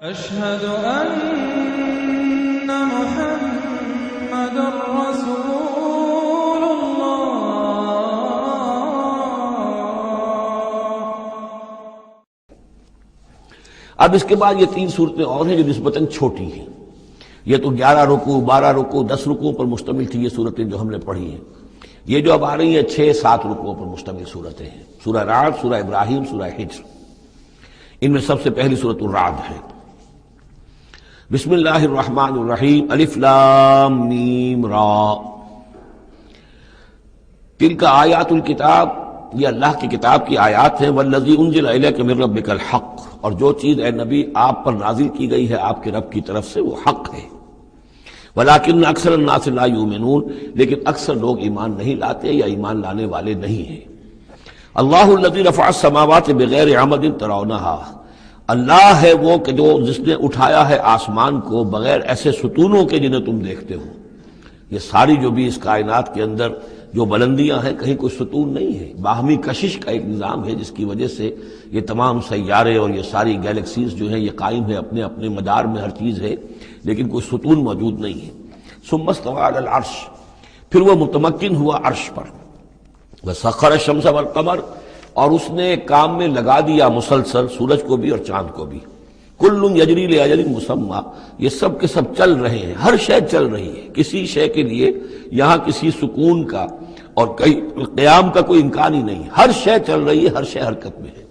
أشهد أن محمد رسول الله۔ اب اس کے بعد یہ 3 صورتیں اور ہیں جو نسبتاً چھوٹی ہیں۔ یہ تو 11 رکوع 12 رکوع 10 رکوعوں پر مشتمل تھی یہ صورتیں جو ہم نے پڑھی ہیں۔ یہ جو اب آ رہی ہیں 6-7 رکوعوں پر مشتمل صورتیں ہیں۔ سورہ رعد، سورہ ابراہیم، سورہ حجر۔ ان میں سب سے پہلی سورۃ الرعد ہے۔ بسم اللہ الرحمن الرحیم، الف لام میم را۔ تلک آیات الکتاب، یہ اللہ کی کتاب کی آیات ہیں۔ والذی انزل الیک من ربک الحق، اور جو چیز اے نبی آپ پر نازل کی گئی ہے آپ کے رب کی طرف سے وہ حق ہے۔ ولکن اکثر الناس لا یؤمنون، لیکن اکثر لوگ ایمان نہیں لاتے یا ایمان لانے والے نہیں ہیں۔ اللہ الذی رفع السماوات بغیر عمد ترونہا، اللہ ہے وہ کہ جو جس نے اٹھایا ہے آسمان کو بغیر ایسے ستونوں کے جنہیں تم دیکھتے ہو۔ یہ ساری جو بھی اس کائنات کے اندر جو بلندیاں ہیں کہیں کوئی ستون نہیں ہے، باہمی کشش کا ایک نظام ہے جس کی وجہ سے یہ تمام سیارے اور یہ ساری گیلیکسیز جو ہیں یہ قائم ہے، اپنے اپنے مدار میں ہر چیز ہے، لیکن کوئی ستون موجود نہیں ہے۔ ثم استوى على العرش، پھر وہ متمکن ہوا عرش پر۔ وسخر الشمس والقمر، اور اس نے کام میں لگا دیا مسلسل سورج کو بھی اور چاند کو بھی۔ کل یجری لاجل مسمى، یہ سب کے سب چل رہے ہیں، ہر شے چل رہی ہے، کسی شے کے لیے یہاں کسی سکون کا اور قیام کا کوئی امکان ہی نہیں، ہر شے چل رہی ہے، ہر شے حرکت میں ہے۔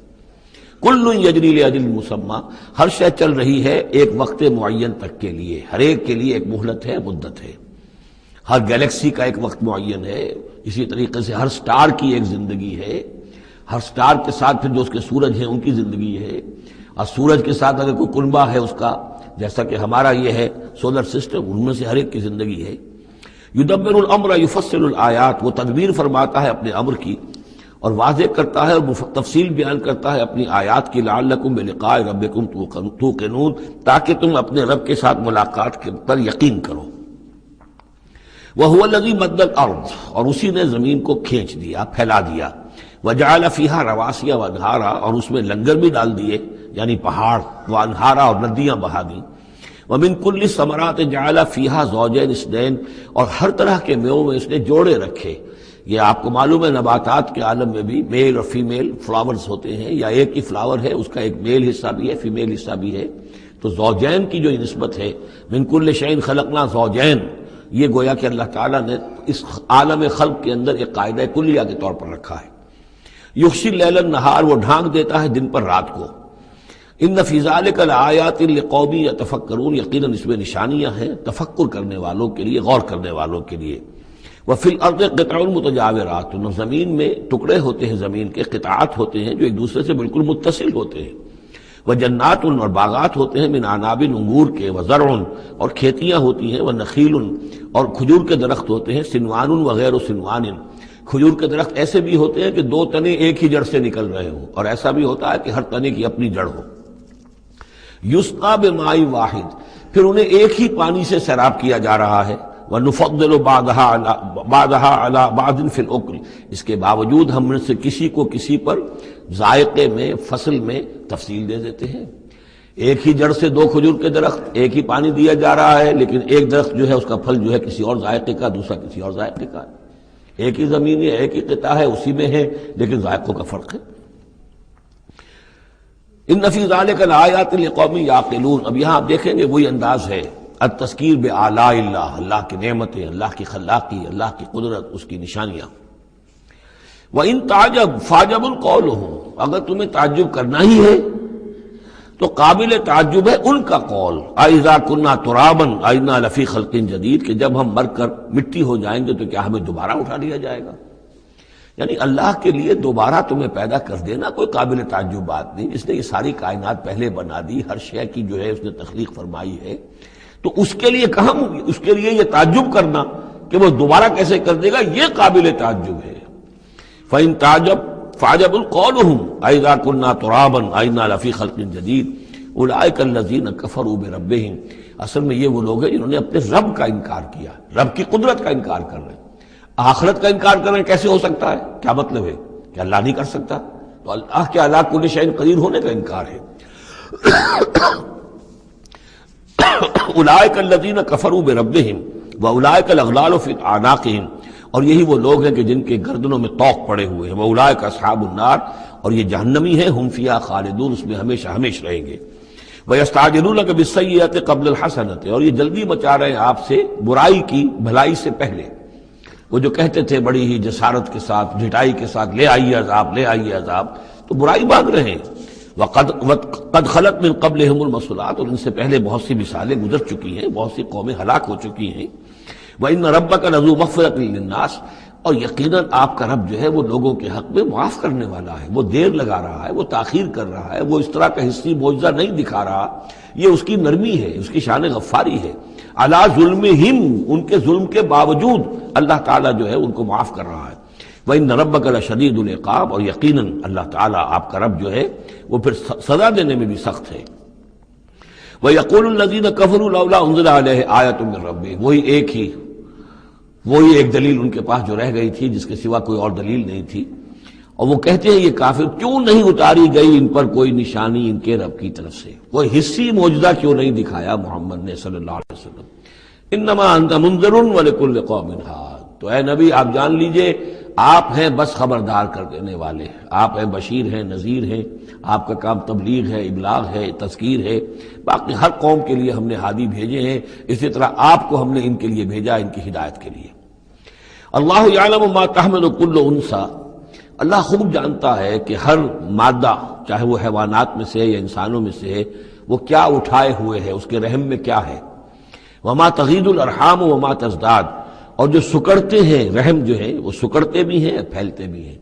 کل یجری لاجل مسمى، ہر شے چل رہی ہے ایک وقت معین تک کے لیے، ہر ایک کے لیے ایک مہلت ہے، مدت ہے۔ ہر گیلیکسی کا ایک وقت معین ہے، اسی طریقے سے ہر سٹار کی ایک زندگی ہے، ہر سٹار کے ساتھ پھر جو اس کے سورج ہیں ان کی زندگی ہے، اور سورج کے ساتھ اگر کوئی کنبہ ہے اس کا، جیسا کہ ہمارا یہ ہے سولر سسٹم، ان میں سے ہر ایک کی زندگی ہے۔ یدبر الامر یفصل الآیات، وہ تدبیر فرماتا ہے اپنے امر کی اور واضح کرتا ہے اور تفصیل بیان کرتا ہے اپنی آیات کی، لعلکم بلقاء ربکم توقنون، تاکہ تم اپنے رب کے ساتھ ملاقات پر یقین کرو۔ وَهُوَ الَّذِي مَدَّ الْأَرْضَ، اور اسی نے زمین کو کھینچ دیا، پھیلا دیا۔ وَجَعَلَ فِيهَا رَوَاسِيَ وَأَنْهَارًا، اور اس میں لنگر بھی ڈال دیے یعنی پہاڑ، وَأَنْهَارًا، اور ندیاں بہا دیں۔ وَمِن كُلِّ الثَّمَرَاتِ جَعَلَ فِيهَا زَوْجَيْنِ اثْنَيْنِ، اور ہر طرح کے میووں میں اس نے جوڑے رکھے۔ یہ آپ کو معلوم ہے نباتات کے عالم میں بھی میل اور فیمیل فلاورز ہوتے ہیں، یا ایک ہی فلاور ہے اس کا ایک میل حصہ بھی ہے فیمیل حصہ بھی ہے، تو زوجین کی جو نسبت ہے، مِن كُلِّ شَيْءٍ خَلَقْنَا زَوْجَيْنِ، یہ گویا کہ اللہ تعالیٰ نے اس عالم خلق کے اندر ایک قاعدہ کلیہ کے طور پر رکھا ہے۔ یغشی اللیل النہار، وہ ڈھانک دیتا ہے دن پر رات کو۔ ان فی ذلک لآیات لقوم یتفکرون، یقیناً اس میں نشانیاں ہیں تفکر کرنے والوں کے لیے، غور کرنے والوں کے لیے۔ وفی الارض قطع متجاورات، زمین میں ٹکڑے ہوتے ہیں، زمین کے قطعات ہوتے ہیں جو ایک دوسرے سے بالکل متصل ہوتے ہیں۔ وجنات، اور باغات ہوتے ہیں، من عناب، انگور کے، وزرع، اور کھیتیاں ہوتی ہیں، ونخیل، اور کھجور کے درخت ہوتے ہیں، سنوان وغیر سنوان، کھجور کے درخت ایسے بھی ہوتے ہیں کہ 2 تنے ایک ہی جڑ سے نکل رہے ہوں، اور ایسا بھی ہوتا ہے کہ ہر تنے کی اپنی جڑ ہو۔ یسقا بماء واحد، پھر انہیں ایک ہی پانی سے سیراب کیا جا رہا ہے۔ وَنُفَضِّلُ بَعْضَهَا عَلَى بَعْضٍ فِي الْأُكْلِ، اس کے باوجود ہم میں سے کسی کو کسی پر ذائقے میں، فصل میں تفصیل دے دیتے ہیں۔ ایک ہی جڑ سے 2 کھجور کے درخت، ایک ہی پانی دیا جا رہا ہے، لیکن ایک درخت جو ہے اس کا پھل جو ہے کسی اور ذائقے کا، دوسرا کسی اور ذائقے کا ہے۔ ایک ہی زمین ہے، ایک ہی قطعہ ہے، اسی میں ہے، لیکن ذائقوں کا فرق ہے۔ ان فی ذلک لآیات لقوم یعقلون، اب یہاں آپ دیکھیں گے وہی انداز ہے، التذکیر بآلاء اللہ، اللہ کی نعمتیں، اللہ کی خلاقی، اللہ کی قدرت، اس کی نشانیاں۔ وَإِن تَعْجَبْ فَعْجَبٌ قَوْلُهُمْ، اگر تمہیں تعجب کرنا ہی ہے تو قابل تعجب ہے ان کا قول، اَإِذَا كُنَّا تُرَابًا أَإِنَّا لَفِي خَلْقٍ جَدِيدٍ، کہ جب ہم مر کر مٹی ہو جائیں گے تو کیا ہمیں دوبارہ اٹھا لیا جائے گا؟ یعنی اللہ کے لیے دوبارہ تمہیں پیدا کر دینا کوئی قابل تعجب بات نہیں، جس نے یہ ساری کائنات پہلے بنا دی، ہر شے کی جو ہے اس نے تخلیق فرمائی ہے، تو اس کے لیے کہاں، اس کے لیے یہ تعجب کرنا کہ وہ دوبارہ کیسے کر دے گا، یہ قابل تعجب ہے۔ فَإِن تَعْجَبْ فَعْجَبٌ قَوْلُهُمْ أَإِذَا كُنَّا تُرَابًا أَإِنَّا لَفِي خَلْقٍ جَدِيدٍ أُولَٰئِكَ الَّذِينَ كَفَرُوا بِرَبِّهِمْ، اصل میں یہ وہ لوگ ہیں جنہوں نے اپنے رب کا انکار کیا، رب کی قدرت کا انکار کر رہے ہیں۔ آخرت کا انکار کرنا کیسے ہو سکتا ہے؟ کیا مطلب ہے کہ اللہ نہیں کر سکتا؟ تو اللہ کے علی کل شیء قدیر ہونے کا انکار ہے۔ اولئک الذین کفروا بربہم واولئک الاغلال فی اعناقہم، اور یہی وہ لوگ ہیں کہ جن کے گردنوں میں طوق پڑے ہوئے ہیں، واولئک اصحاب النار، اور یہ جہنمی ہیں، ہم فیہا خالدون، اس میں ہمیشہ ہمیشہ رہیں گے۔ وَيَسْتَعْجِلُونَكَ بِالسَّيِّئَةِ قَبْلَ الْحَسَنَةِ، اور یہ جلدی مچا رہے ہیں آپ سے برائی کی بھلائی سے پہلے۔ وہ جو کہتے تھے بڑی ہی جسارت کے ساتھ، ڈھٹائی کے ساتھ، لے آئیے عذاب، لے آئیے عذاب، تو برائی مانگ رہے ہیں۔ قد خلت من قبلہم المثلات، اور ان سے پہلے بہت سی مثالیں گزر چکی ہیں، بہت سی قومیں ہلاک ہو چکی ہیں۔ وَإِنَّ رَبَّكَ لَذُو مَغْفِرَةٍ لِلنَّاسِ، اور یقیناً آپ کا رب جو ہے وہ لوگوں کے حق میں معاف کرنے والا ہے، وہ دیر لگا رہا ہے، وہ تاخیر کر رہا ہے، وہ اس طرح کا حصی معجزہ نہیں دکھا رہا، یہ اس کی نرمی ہے، اس کی شان غفاری ہے۔ علی ظلمہم، ان کے ظلم کے باوجود اللہ تعالیٰ جو ہے ان کو معاف کر رہا ہے۔ وَإِنَّ رَبَّكَ لَشَدِيدُ الْعِقَابِ، اور یقیناً اللہ تعالیٰ آپ کا رب جو ہے وہ پھر سزا دینے میں بھی سخت ہے۔ وَيَقُولُ الَّذِينَ كَفَرُوا لَوْلَا أُنزِلَ عَلَيْهِ آيَةٌ مِّن رَّبِّهِ، وہی ایک دلیل ان کے پاس جو رہ گئی تھی، جس کے سوا کوئی اور دلیل نہیں تھی، اور وہ کہتے ہیں یہ کافر، کیوں نہیں اتاری گئی ان پر کوئی نشانی ان کے رب کی طرف سے، کوئی حصی معجزہ کیوں نہیں دکھایا محمد نے صلی اللہ علیہ وسلم۔ انما انت منذر ولکل قوم ہاد، تو اے نبی آپ جان لیجئے آپ ہیں بس خبردار کر دینے والے، آپ ہیں بشیر ہیں، نذیر ہیں، آپ کا کام تبلیغ ہے، ابلاغ ہے، تذکیر ہے، باقی ہر قوم کے لیے ہم نے ہادی بھیجے ہیں، اسی طرح آپ کو ہم نے ان کے لیے بھیجا، ان کی ہدایت کے لیے۔ اللہ یعلم ما تحمل کل انثی، اللہ خوب جانتا ہے کہ ہر مادہ، چاہے وہ حیوانات میں سے ہے یا انسانوں میں سے ہے، وہ کیا اٹھائے ہوئے ہے، اس کے رحم میں کیا ہے۔ وما تغید الارحام وما تزداد، اور جو سکڑتے ہیں رحم جو ہے وہ سکڑتے بھی ہیں پھیلتے بھی ہیں۔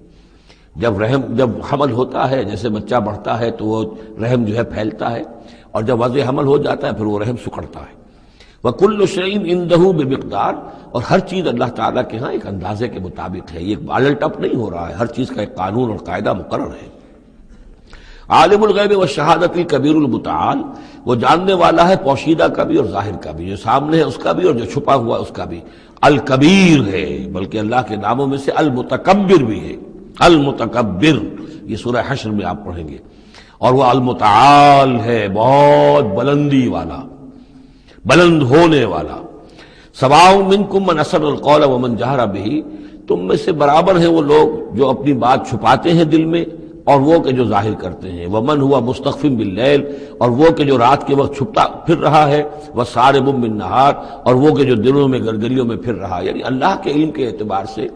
جب حمل ہوتا ہے، جیسے بچہ بڑھتا ہے تو وہ رحم جو ہے پھیلتا ہے، اور جب وضع حمل ہو جاتا ہے پھر وہ رحم سکڑتا ہے۔ وَكُلُّ شَيْءٍ عِندَهُ بِمِقْدَارٍ، اور ہر چیز اللہ تعالیٰ کے ہاں ایک اندازے کے مطابق ہے، یہ الٹ اپ نہیں ہو رہا ہے، ہر چیز کا ایک قانون اور قاعدہ مقرر ہے۔ عالم الغیب والشہادۃ الکبیر المتعال، وہ جاننے والا ہے پوشیدہ کا بھی اور ظاہر کا بھی، جو سامنے ہے اس کا بھی اور جو چھپا ہوا ہے اس کا بھی۔ الکبیر ہے، بلکہ اللہ کے ناموں میں سے المتکبر بھی ہے، المتکبر، یہ سورہ حشر میں آپ پڑھیں گے۔ اور وہ المتعال ہے، بہت بلندی والا، بلند ہونے والا۔ سواء منکم من اسر القول ومن جہر بہ، تم میں سے برابر ہیں وہ لوگ جو اپنی بات چھپاتے ہیں دل میں اور وہ کہ جو ظاہر کرتے ہیں۔ ومن ہوا مستخف باللیل، اور وہ کہ جو رات کے وقت چھپتا پھر رہا ہے، وسارب بالنہار، اور وہ کہ جو دنوں میں گرگریوں میں پھر رہا ہے۔ یعنی اللہ کے علم کے اعتبار سے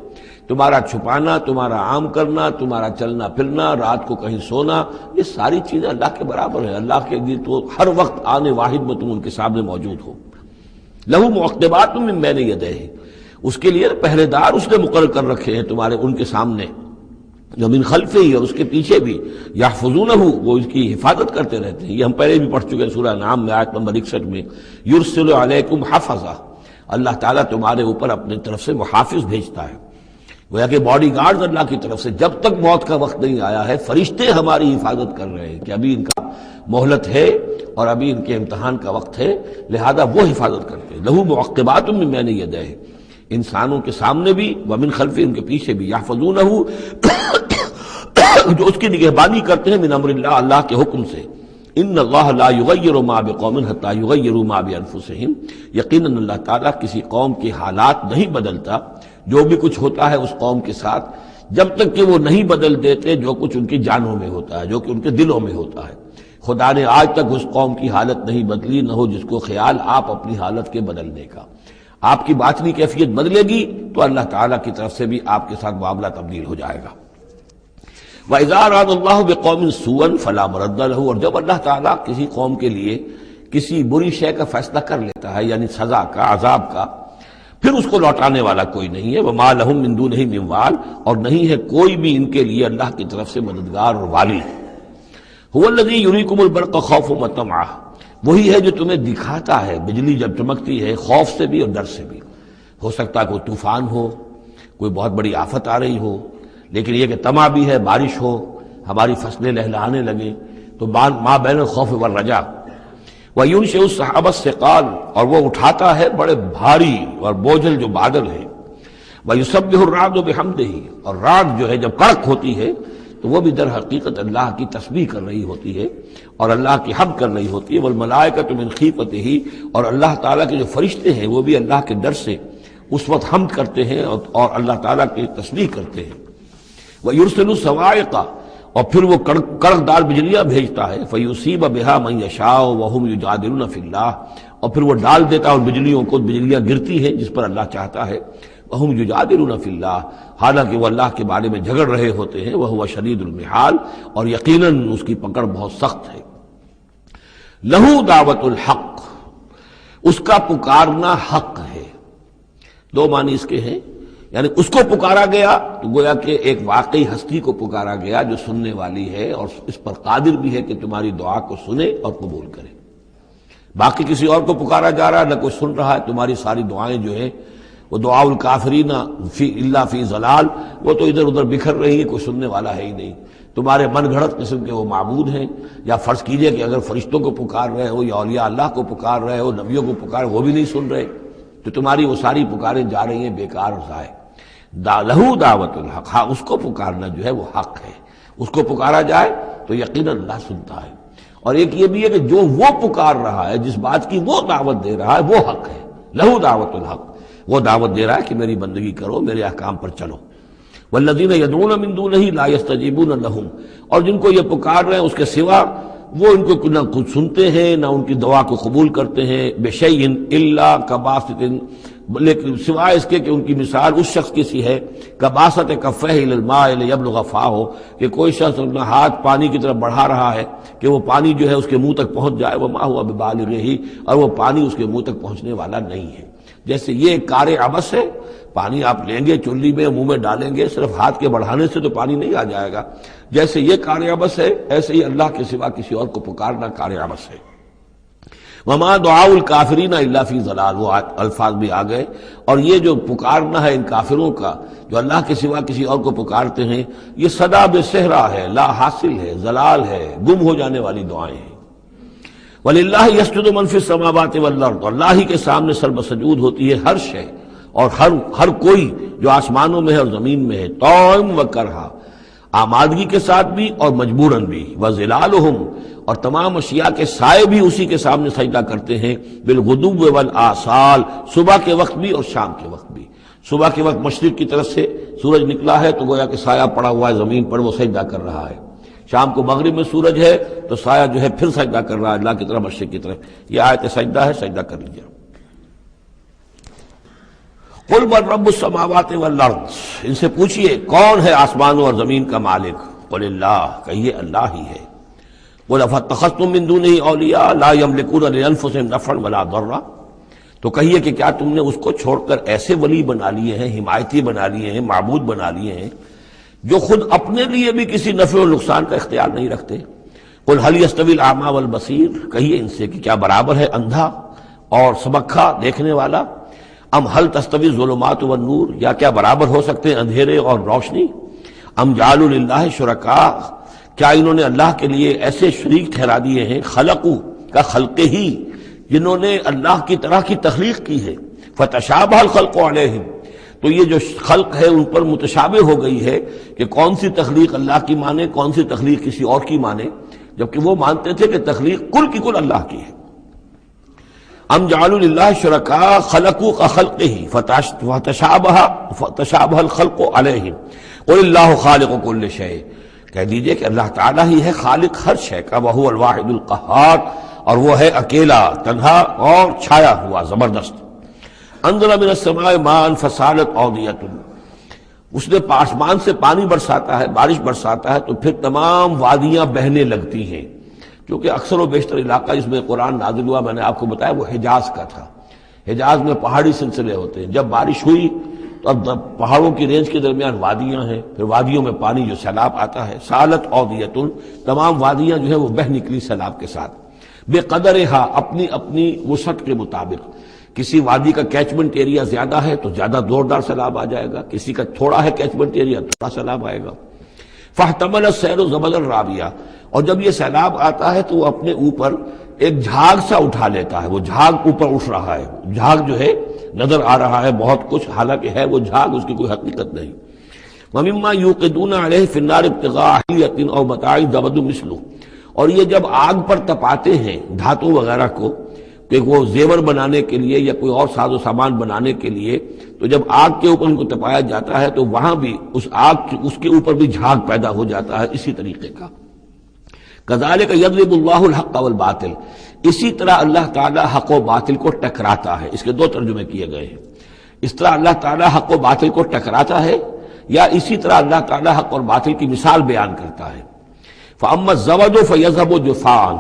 تمہارا چھپانا، تمہارا عام کرنا، تمہارا چلنا پھرنا، رات کو کہیں سونا، یہ ساری چیزیں اللہ کے برابر ہیں۔ اللہ کے لیے تو ہر وقت آنے واحد میں تم ان کے سامنے موجود ہو۔ لہو معقبات من بین یدیہ، اس کے لیے پہرے دار اس نے مقرر کر رکھے ہیں تمہارے ان کے سامنے، جو من خلفہ ہی، اور اس کے پیچھے بھی، یحفظونہ، وہ اس کی حفاظت کرتے رہتے ہیں۔ یہ ہم پہلے بھی پڑھ چکے ہیں سورہ انعام میں آیت نمبر 61 میں، یرسل علیکم حفظہ، اللہ تعالیٰ تمہارے اوپر اپنی طرف سے محافظ بھیجتا ہے۔ گویا کہ باڈی گارڈز اللہ کی طرف سے، جب تک موت کا وقت نہیں آیا ہے فرشتے ہماری حفاظت کر رہے ہیں کہ ابھی ان کا مہلت ہے اور ابھی ان کے امتحان کا وقت ہے، لہذا وہ حفاظت کرتے ہیں۔ لہو معقبات من بین یدیہ، انسانوں کے سامنے بھی، ومن خلفہ، ان کے پیچھے بھی، یحفظونہ، جو اس کی نگہبانی کرتے ہیں، من امر اللہ، اللہ کے حکم سے۔ ان اللہ لا یغیر ما بقوم حتی یغیروا ما بانفسہم، یقیناً اللہ تعالیٰ کسی قوم کے حالات نہیں بدلتا، جو بھی کچھ ہوتا ہے اس قوم کے ساتھ، جب تک کہ وہ نہیں بدل دیتے جو کچھ ان کی جانوں میں ہوتا ہے، جو کہ ان کے دلوں میں ہوتا ہے۔ خدا نے آج تک اس قوم کی حالت نہیں بدلی، نہ ہو جس کو خیال آپ اپنی حالت کے بدلنے کا۔ آپ کی باطنی کیفیت بدلے گی تو اللہ تعالیٰ کی طرف سے بھی آپ کے ساتھ معاملہ تبدیل ہو جائے گا۔ وَإِذَا أَرَادَ اللَّهُ بِقَوْمٍ سُوءًا فَلَا مَرَدَّ لَهُ، اور جب اللہ تعالیٰ کسی قوم کے لیے کسی بری شے کا فیصلہ کر لیتا ہے، یعنی سزا کا، عذاب کا، پھر اس کو لوٹانے والا کوئی نہیں ہے۔ وَمَا لَهُم مِّن دُونِهِ مِّن وَالٍ، اور نہیں ہے کوئی بھی ان کے لیے اللہ کی طرف سے مددگار اور والی۔ هُوَ الَّذِي يُرِيكُمُ الْبَرْقَ خَوْفًا وَطَمَعًا، وہی ہے جو تمہیں دکھاتا ہے بجلی جب چمکتی ہے، خوف سے بھی اور ڈر سے بھی۔ ہو سکتا ہے کوئی طوفان ہو، کوئی بہت بڑی آفت آ رہی ہو، لیکن یہ کہ طمع بھی ہے، بارش ہو، ہماری فصلیں لہلہانے لگیں، تو ما بین الخوف والرجا۔ وَيُنشِئُ السَّحَابَ الثِّقَالَ، اور وہ اٹھاتا ہے بڑے بھاری اور بوجھل جو بادل ہیں۔ وَيُسَبِّحُ الرَّعْدُ بِحَمْدِهِ، اور راگ جو ہے جب کڑک ہوتی ہے تو تو وہ بھی در حقیقت اللہ کی تسبیح کر رہی ہوتی ہے اور اللہ کی حمد کر رہی ہوتی ہے. والملائکۃ من خیفتہ، اور اللہ تعالیٰ کے جو فرشتے ہیں وہ بھی اللہ کے ڈر سے اس وقت حمد کرتے ہیں اور اللہ تعالیٰ کی تسبیح کرتے ہیں. وَيُرْسِلُ الصَّوَاعِقَ، اور پھر وہ کڑکدار بجلیاں بھیجتا ہے. فَيُصِيبَ بِهَا مَن يَشَاءُ وَهُمْ يُجَادِلُونَ فِي اللَّهِ، اور پھر وہ ڈال دیتا ہے ان بجلیوں کو، بجلیاں گرتی ہیں جس پر اللہ چاہتا ہے. وَهُمْ يُجَادِلُونَ فِي اللَّهِ، حالانکہ وہ اللہ کے بارے میں جھگڑ رہے ہوتے ہیں. وَهُوَ شَدِيدُ الْمِحَالِ، اور یقیناً اس کی پکڑ بہت سخت ہے. لَهُ دعوت الحق، اس کا پکارنا حق ہے. دو معنی اس کے ہیں، یعنی اس کو پکارا گیا تو گویا کہ ایک واقعی ہستی کو پکارا گیا جو سننے والی ہے اور اس پر قادر بھی ہے کہ تمہاری دعا کو سنے اور قبول کرے. باقی کسی اور کو پکارا جا رہا ہے، نہ کوئی سن رہا ہے. تمہاری ساری دعائیں جو ہیں وہ دعاء الکافرین فی الا فی ضلال، وہ تو ادھر ادھر بکھر رہی ہے، کوئی سننے والا ہے ہی نہیں. تمہارے من گھڑت قسم کے وہ معبود ہیں. یا فرض کیجئے کہ اگر فرشتوں کو پکار رہے ہو یا اولیاء اللہ کو پکار رہے ہو، نبیوں کو پکار، وہ بھی نہیں سن رہے، تو تمہاری وہ ساری پکاریں جا رہی ہیں بیکار اور ضائع. لہو دعوت الحق، ہاں اس کو پکارنا جو ہے وہ حق ہے. اس کو پکارا جائے تو یقیناً اللہ سنتا ہے. اور ایک یہ بھی ہے کہ جو وہ پکار رہا ہے، جس بات کی وہ دعوت دے رہا ہے، وہ حق ہے. لہو دعوت الحق، وہ دعوت دے رہا ہے کہ میری بندگی کرو، میرے احکام پر چلو. والذین یدعون من دونہ لا یستجیبون لہم، اور جن کو یہ پکار رہے ہیں اس کے سوا وہ ان کو نہ کچھ سنتے ہیں نہ ان کی دعا کو قبول کرتے ہیں. بشیء الا کباسط، لیکن سوائے اس کے کہ ان کی مثال اس شخص کی سی ہے کباسط کفہ الی الماء لیبلغ فاہ، کہ کوئی شخص اپنا ہاتھ پانی کی طرف بڑھا رہا ہے کہ وہ پانی جو ہے اس کے منہ تک پہنچ جائے. وما هو ببالغہ، اور وہ پانی اس کے منہ تک پہنچنے والا نہیں ہے. جیسے یہ ایک کار عبث ہے، پانی آپ لیں گے چلی میں منہ میں ڈالیں گے، صرف ہاتھ کے بڑھانے سے تو پانی نہیں آ جائے گا. جیسے یہ کار عبث ہے، ایسے ہی اللہ کے سوا کسی اور کو پکارنا کار عبث ہے. وما دعاء الکافرین الا فی ضلال، وہ الفاظ بھی آ گئے. اور یہ جو پکارنا ہے ان کافروں کا جو اللہ کے سوا کسی اور کو پکارتے ہیں، یہ صدا بے صحرا ہے، لا حاصل ہے، ضلال ہے، گم ہو جانے والی دعائیں ہیں. وَلِلَّهِ يَسْجُدُ مَن فِي السَّمَاوَاتِ وَالْأَرْضِ، اللہ ہی کے سامنے سربسجود ہوتی ہے ہر شے اور ہر کوئی جو آسمانوں میں ہے اور زمین میں ہے. طوعاً وکرہا، آمادگی کے ساتھ بھی اور مجبوراً بھی. وَظِلَالُهُمْ، اور تمام اشیاء کے سائے بھی اسی کے سامنے سجدہ کرتے ہیں. بالغدو والآصال، صبح کے وقت بھی اور شام کے وقت بھی. صبح کے وقت مشرق کی طرف سے سورج نکلا ہے تو گویا کہ سایہ پڑا ہوا ہے زمین پر، وہ سجدہ کر رہا ہے. شام کو مغرب میں سورج ہے تو سایہ جو ہے پھر سجدہ کر رہا ہے اللہ کی طرف، مشرق کی طرف. یہ آیت سجدہ ہے، سجدہ کر لیجیے. قل من رب السماوات والارض، ان سے پوچھئے کون ہے آسمانوں اور زمین کا مالک. قل اللہ، کہیے اللہ ہی ہے. قل افاتخذتم من دونہ اولیاء لا یملکون لانفسہم نفعا ولا ضرا، تو کہیے کہ کیا تم نے اس کو چھوڑ کر ایسے ولی بنا لیے ہیں، حمایتی بنا لیے ہیں، معبود بنا لیے ہیں جو خود اپنے لیے بھی کسی نفع و نقصان کا اختیار نہیں رکھتے. قل هل يستوي الاعمى والبصير، کہیے ان سے کہ کیا برابر ہے اندھا اور سبکھا دیکھنے والا. ام هل تستوي الظلمات والنور، یا کیا برابر ہو سکتے ہیں اندھیرے اور روشنی. ام جعلوا للہ شرکاء، کیا انہوں نے اللہ کے لیے ایسے شریک ٹھہرا دیے ہیں. خلقوا کا خلق ہی، جنہوں نے اللہ کی طرح کی تخلیق کی ہے. فتشابہ الخلق علیہم، تو یہ جو خلق ہے ان پر متشابہ ہو گئی ہے کہ کون سی تخلیق اللہ کی مانے، کون سی تخلیق کسی اور کی مانے، جبکہ وہ مانتے تھے کہ تخلیق کل کی کل اللہ کی ہے. ام جعلوا للہ شرکاء خلقوا كخلقہ فتشابہ الخلق علیہم. قل اللہ خالق کل شیء، کہہ دیجئے کہ اللہ تعالیٰ ہی ہے خالق ہر شے کا. وہو الواحد القہار، اور وہ ہے اکیلا، تنہا اور چھایا ہوا، زبردست. انزل من السماء ماء فسالت اودیۃ، اس نے آسمان سے پانی برساتا ہے، بارش برساتا ہے تو پھر تمام وادیاں بہنے لگتی ہیں. کیونکہ اکثر و بیشتر علاقہ جس میں قرآن نازل ہوا میں نے آپ کو بتایا وہ حجاز کا تھا. حجاز میں پہاڑی سلسلے ہوتے ہیں. جب بارش ہوئی تو اب پہاڑوں کی رینج کے درمیان وادیاں ہیں، پھر وادیوں میں پانی جو سیلاب آتا ہے. سالت اودیۃ، تمام وادیاں جو ہیں وہ بہہ نکلی سیلاب کے ساتھ. بے قدرہا، اپنی اپنی وسعت کے مطابق. کسی وادی کا کیچمنٹ ایریا زیادہ ہے تو زیادہ زوردار سیلاب آ جائے گا، کسی کا تھوڑا ہے کیچمنٹ ایریا تھوڑا سیلاب آئے گا. فاحتمل السیل زبدا رابیہ، اور جب یہ سیلاب آتا ہے تو وہ اپنے اوپر ایک جھاگ سا اٹھا لیتا ہے. وہ جھاگ اوپر اٹھ رہا ہے، جھاگ جو ہے نظر آ رہا ہے بہت کچھ، حالانکہ ہے وہ جھاگ، اس کی کوئی حقیقت نہیں. وَمِمَّا يُوقِدُونَ عَلَيْهِ فِي النَّارِ ابْتِغَاءَ حِلْيَةٍ أَوْ مَتَاعٍ زَبَدٌ مِثْلُهُ، اور یہ جب آگ پر تپاتے ہیں دھاتوں وغیرہ کو کہ وہ زیور بنانے کے لیے یا کوئی اور ساز و سامان بنانے کے لیے، تو جب آگ کے اوپر ان کو تپایا جاتا ہے تو وہاں بھی اس کے اوپر بھی جھاگ پیدا ہو جاتا ہے اسی طریقے کا۔ کذالک یضرب اللہ الحق والباطل، اسی طرح اللہ تعالیٰ حق و باطل کو ٹکراتا ہے۔ اس کے دو ترجمے کیے گئے ہیں، اس طرح اللہ تعالیٰ حق و باطل کو ٹکراتا ہے، یا اسی طرح اللہ تعالیٰ حق اور باطل کی مثال بیان کرتا ہے۔ فَأَمَّا الزَّبَدُ فَيَذْهَبُ جُفَاءً،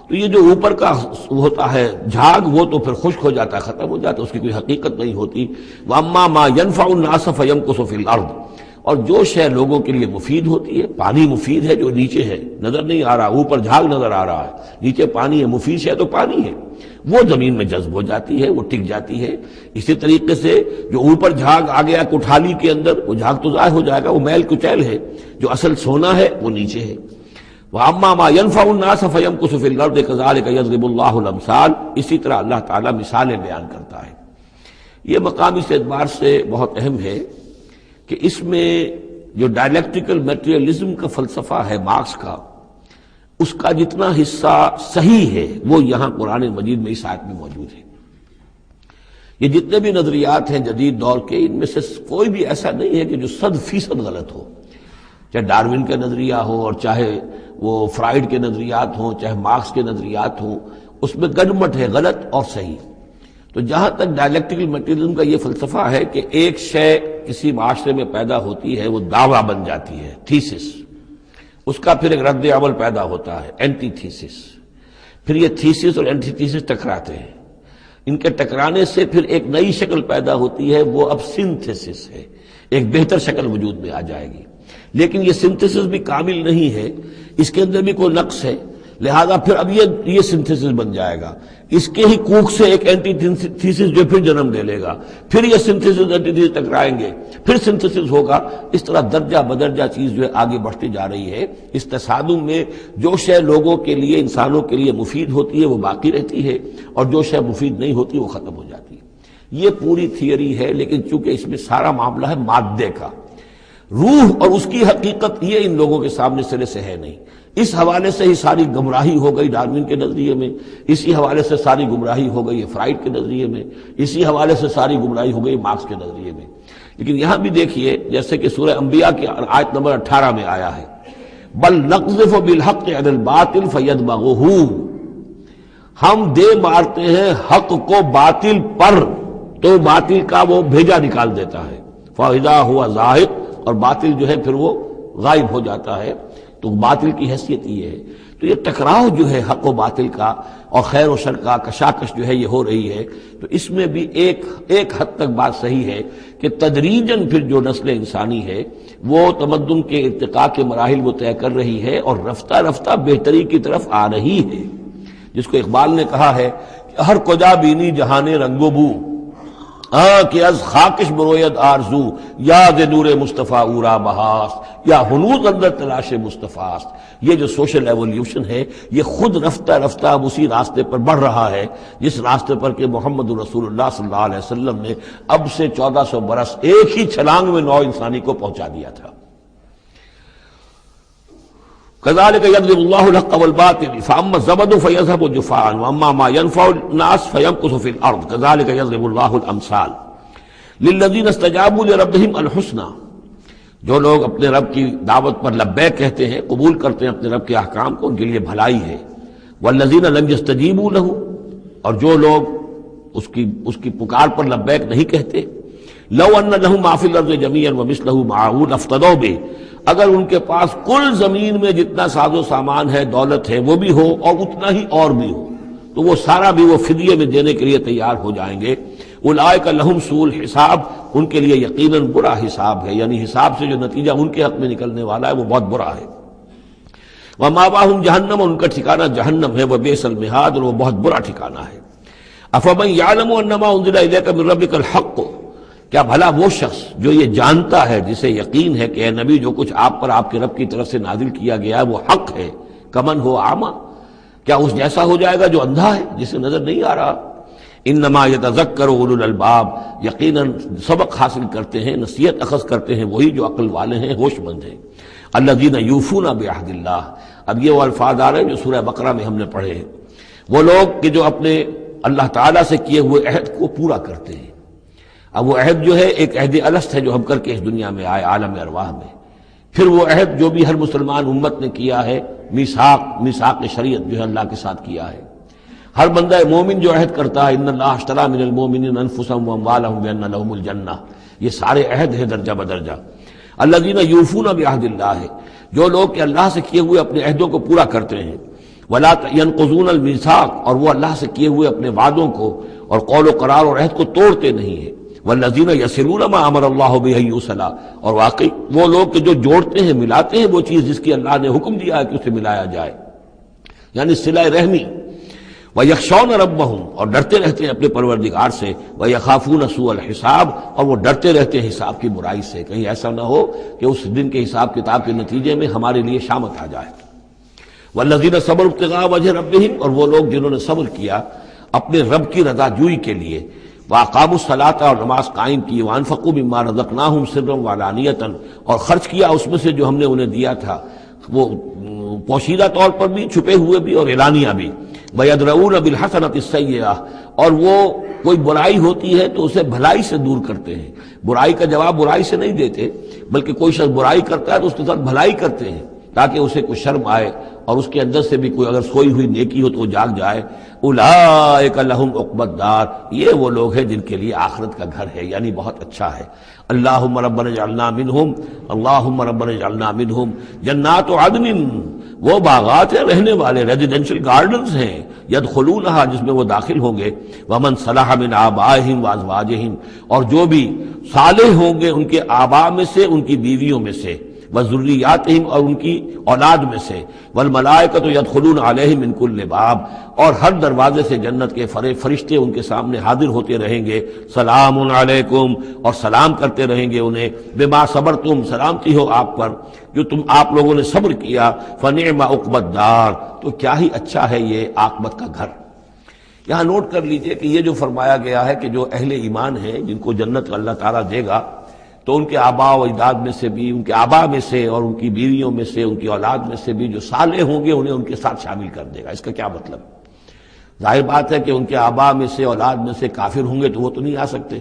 تو یہ جو اوپر کا ہوتا ہے جھاگ وہ تو پھر خشک ہو جاتا ہے، ختم ہو جاتا ہے، اس کی کوئی حقیقت نہیں ہوتی۔ وَأَمَّا مَا يَنْفَعُ النَّاسَ فَيَمْكُثُ فِي الْأَرْضِ، اور جو شے لوگوں کے لیے مفید ہوتی ہے، پانی مفید ہے جو نیچے ہے نظر نہیں آ رہا، اوپر جھاگ نظر آ رہا ہے، نیچے پانی ہے، مفید شے تو پانی ہے، وہ زمین میں جذب ہو جاتی ہے، وہ ٹک جاتی ہے۔ اسی طریقے سے جو اوپر جھاگ آ گیا کٹھالی کے اندر، وہ جھاگ تو ضائع ہو جائے گا، وہ میل کچیل ہے، جو اصل سونا ہے وہ نیچے ہے۔ وَأَمَّا مَا يَنْفَعُ النَّاسَ فَيَمْكُثُ فِي الْأَرْضِ كَذَلِكَ يَضْرِبُ اللَّهُ الْأَمْثَالَ، اسی طرح اللہ تعالیٰ مثالیں بیان کرتا ہے۔ یہ مقام اس اعتبار سے بہت اہم ہے کہ اس میں جو ڈائلیکٹیکل میٹریلزم کا فلسفہ ہے مارکس کا، اس کا جتنا حصہ صحیح ہے وہ یہاں قرآن مجید میں اس آیت میں موجود ہے۔ یہ جتنے بھی نظریات ہیں جدید دور کے، ان میں سے کوئی بھی ایسا نہیں ہے کہ جو 100% غلط ہو، چاہے ڈارون کا نظریہ ہو اور چاہے وہ فرائیڈ کے نظریات ہوں، چاہے مارکس کے نظریات ہوں، اس میں گڈمٹ ہے غلط اور صحیح۔ تو جہاں تک ڈائلیکٹیکل میٹریلزم کا یہ فلسفہ ہے کہ ایک شے کسی معاشرے میں پیدا ہوتی ہے، وہ دعویٰ بن جاتی ہے، تھیسس، اس کا پھر ایک رد عمل پیدا ہوتا ہے، اینٹی تھیسس، پھر یہ تھیسس اور اینٹی تھیسس ٹکراتے ہیں، ان کے ٹکرانے سے پھر ایک نئی شکل پیدا ہوتی ہے، وہ اب سنتھسس ہے، ایک بہتر شکل وجود میں آ جائے گی۔ لیکن یہ سنتھسس بھی کامل نہیں ہے، اس کے اندر بھی کوئی نقص ہے، لہذا پھر اب یہ سنتھسس بن جائے گا، اس کے ہی کوکھ سے ایک اینٹی تھیسس جو پھر جنم لے لے گا، پھر یہ سنتھسس اینٹی تھیسس ٹکرائیں گے، پھر سنتھسس ہوگا، اس طرح درجہ بدرجہ چیز جو ہے آگے بڑھتی جا رہی ہے۔ اس تصادم میں جو شے لوگوں کے لیے، انسانوں کے لیے مفید ہوتی ہے وہ باقی رہتی ہے، اور جو شے مفید نہیں ہوتی وہ ختم ہو جاتی ہے۔ یہ پوری تھیوری ہے، لیکن چونکہ اس میں سارا معاملہ ہے مادے کا، روح اور اس کی حقیقت یہ ان لوگوں کے سامنے سرے سے ہے نہیں۔ اس حوالے سے ہی ساری گمراہی ہو گئی ڈارون کے نظریے میں، اسی حوالے سے ساری گمراہی ہو گئی فرائیڈ کے نظریے میں، اسی حوالے سے ساری گمراہی ہو گئی مارکس کے نظریے میں۔ لیکن یہاں بھی دیکھیے، جیسے کہ سورہ انبیاء کی آیت نمبر 18 میں آیا ہے، بل نقذف بالحق علی الباطل فیدمغہ، ہم دے مارتے ہیں حق کو باطل پر تو باطل کا وہ بھیجا نکال دیتا ہے، فاذا ہوا زاہق، اور باطل جو ہے پھر وہ غائب ہو جاتا ہے۔ تو باطل کی حیثیت یہ ہے۔ تو یہ ٹکراؤ جو ہے حق و باطل کا اور خیر و شر کا کشاکش جو ہے یہ ہو رہی ہے، تو اس میں بھی ایک حد تک بات صحیح ہے کہ تدریجاً پھر جو نسل انسانی ہے وہ تمدن کے ارتقاء کے مراحل وہ طے کر رہی ہے اور رفتہ رفتہ بہتری کی طرف آ رہی ہے، جس کو اقبال نے کہا ہے کہ ہر کجا بینی جہان رنگ و بو، کہ از خاکش بروید آرزو، یاد نور مصطفیٰ اورا بہاست، یا ہنوز اندر تلاش مصطفیٰست۔ یہ جو سوشل ایولیوشن ہے یہ خود رفتہ رفتہ اب اسی راستے پر بڑھ رہا ہے جس راستے پر کہ محمد رسول اللہ صلی اللہ علیہ وسلم نے اب سے 1400 برس ایک ہی چھلانگ میں نوع انسانی کو پہنچا دیا تھا۔ كذلك يضرب الله الحق والباطل فأما الزبد فيذهب جفاء وأما ما ينفع الناس فيمكث في الأرض كذلك يضرب الله الأمثال للذين استجابوا لربهم الحسنى، جو لوگ اپنے رب کی دعوت پر لبیک کہتے ہیں، قبول کرتے ہیں اپنے رب کے احکام کو، ان کے لیے بھلائی ہے۔ والذین لم يستجیبوا له، اور جو لوگ اس کی پکار پر لبیک نہیں کہتے، لو ان لهم ما في الارض جميعا ومثله معه لافتدوا به، اگر ان کے پاس کل زمین میں جتنا ساز و سامان ہے، دولت ہے، وہ بھی ہو اور اتنا ہی اور بھی ہو، تو وہ سارا بھی وہ فدیے میں دینے کے لیے تیار ہو جائیں گے۔ اولئک لهم سوء الحساب، ان کے لیے یقیناً برا حساب ہے، یعنی حساب سے جو نتیجہ ان کے حق میں نکلنے والا ہے وہ بہت برا ہے۔ ومأواہم جہنم، ان کا ٹھکانہ جہنم ہے، وبئس المہاد، اور وہ بہت برا ٹھکانہ ہے۔ افمن یعلم انما انزل الیک من ربک الحق، کیا بھلا وہ شخص جو یہ جانتا ہے، جسے یقین ہے کہ اے نبی جو کچھ آپ پر آپ کے رب کی طرف سے نازل کیا گیا ہے وہ حق ہے، کمن ہو اعمیٰ، کیا اس جیسا ہو جائے گا جو اندھا ہے، جسے نظر نہیں آ رہا؟ انما یتذکر اولو الالباب، یقیناً سبق حاصل کرتے ہیں، نصیحت اخذ کرتے ہیں وہی جو عقل والے ہیں، ہوش مند ہیں۔ الذین یوفون بعہد اللہ، اب یہ وہ الفاظ آ رہے ہیں جو سورہ بقرہ میں ہم نے پڑھے ہیں، وہ لوگ کہ جو اپنے اللہ تعالیٰ سے کیے ہوئے عہد کو پورا کرتے ہیں۔ اب وہ عہد جو ہے ایک عہد الست ہے جو ہم کر کے اس دنیا میں آئے عالم ارواح میں، پھر وہ عہد جو بھی ہر مسلمان امت نے کیا ہے، میثاق شریعت جو ہے اللہ کے ساتھ کیا ہے۔ ہر بندہ مومن جو عہد کرتا ہے ان اللہ اشتری من المؤمنین انفسهم واموالهم بان لهم الجنہ، یہ سارے عہد ہیں درجہ بدرجہ۔ الذین یوفون بعہد اللہ، جو لوگ کہ اللہ سے کیے ہوئے اپنے عہدوں کو پورا کرتے ہیں، ولا ينقضون الميثاق، اور وہ اللہ سے کیے ہوئے اپنے وعدوں کو اور قول و قرار اور عہد کو توڑتے نہیں ہیں۔ والذین یصلون ما امر اللہ بہ ان یوصل، اور واقعی وہ لوگ کہ جو جوڑتے ہیں، ملاتے ہیں وہ چیز جس کی اللہ نے حکم دیا ہے کہ اسے ملایا جائے، یعنی صلہ رحمی۔ وَيَخْشَوْنَ رَبَّهُمْ، اور ڈرتے رہتے ہیں اپنے پروردگار سے، وَيَخَافُونَ سُوءَ الْحِسَابِ، اور وہ ڈرتے رہتے ہیں حساب کی برائی سے، کہیں ایسا نہ ہو کہ اس دن کے حساب کتاب کے نتیجے میں ہمارے لیے شامت آ جائے۔ وَالَّذِينَ صَبَرُوا ابْتِغَاءَ وَجْهِ رَبِّهِمْ، اور وہ لوگ جنہوں نے صبر کیا اپنے رب کی رضا جوئی کے لیے، وَأَقَامُوا الصَّلَاةَ، اور نماز قائم کی، وَأَنفَقُوا مِمَّا رَزَقْنَاهُمْ سِرًّا وَعَلَانِيَةً، اور خرچ کیا اس میں سے جو ہم نے انہیں دیا تھا، وہ پوشیدہ طور پر بھی، چھپے ہوئے بھی اور اعلانیہ بھی۔ وَيَدْرَؤُونَ بِالْحَسَنَةِ السَّيِّئَةَ، اور وہ کوئی برائی ہوتی ہے تو اسے بھلائی سے دور کرتے ہیں، برائی کا جواب برائی سے نہیں دیتے، بلکہ کوئی شخص برائی کرتا ہے تو اس کے ساتھ بھلائی کرتے ہیں تاکہ اسے کوئی شرم آئے اور اس کے اندر سے بھی کوئی اگر سوئی ہوئی نیکی ہو تو وہ جاگ جائے۔ اولئک لہم عقبی الدار، یہ وہ لوگ ہیں جن کے لیے آخرت کا گھر ہے، یعنی بہت اچھا ہے۔ اللہم ربنا اجعلنا منہم، اللہم ربنا اجعلنا منہم۔ جنات عدن، وہ باغات ہیں رہنے والے، ریزیڈینشل گارڈنز ہیں، یدخلونہا، جس میں وہ داخل ہوں گے، ومن صلح من آبائہم وازواجہم، اور جو بھی صالح ہوں گے ان کے آباء میں سے، ان کی بیویوں میں سے، وذریاتہم، اور ان کی اولاد میں سے، والملائکۃ یدخلون علیہم من کل باب، اور ہر دروازے سے جنت کے فرشتے ان کے سامنے حاضر ہوتے رہیں گے، سلام علیکم، اور سلام کرتے رہیں گے انہیں، بما صبرتم، سلامتی ہو آپ پر جو آپ لوگوں نے صبر کیا، فنعم عقبی الدار، تو کیا ہی اچھا ہے یہ عاقبت کا گھر۔ یہاں نوٹ کر لیجئے کہ یہ جو فرمایا گیا ہے کہ جو اہل ایمان ہیں جن کو جنت اللہ تعالیٰ دے گا، تو ان کے آباء و اجداد میں سے بھی، ان کے آباء میں سے اور ان کی بیویوں میں سے، ان کی اولاد میں سے بھی جو صالح ہوں گے انہیں ان کے ساتھ شامل کر دے گا۔ اس کا کیا مطلب؟ ظاہر بات ہے کہ ان کے آباء میں سے، اولاد میں سے کافر ہوں گے تو وہ تو نہیں آ سکتے،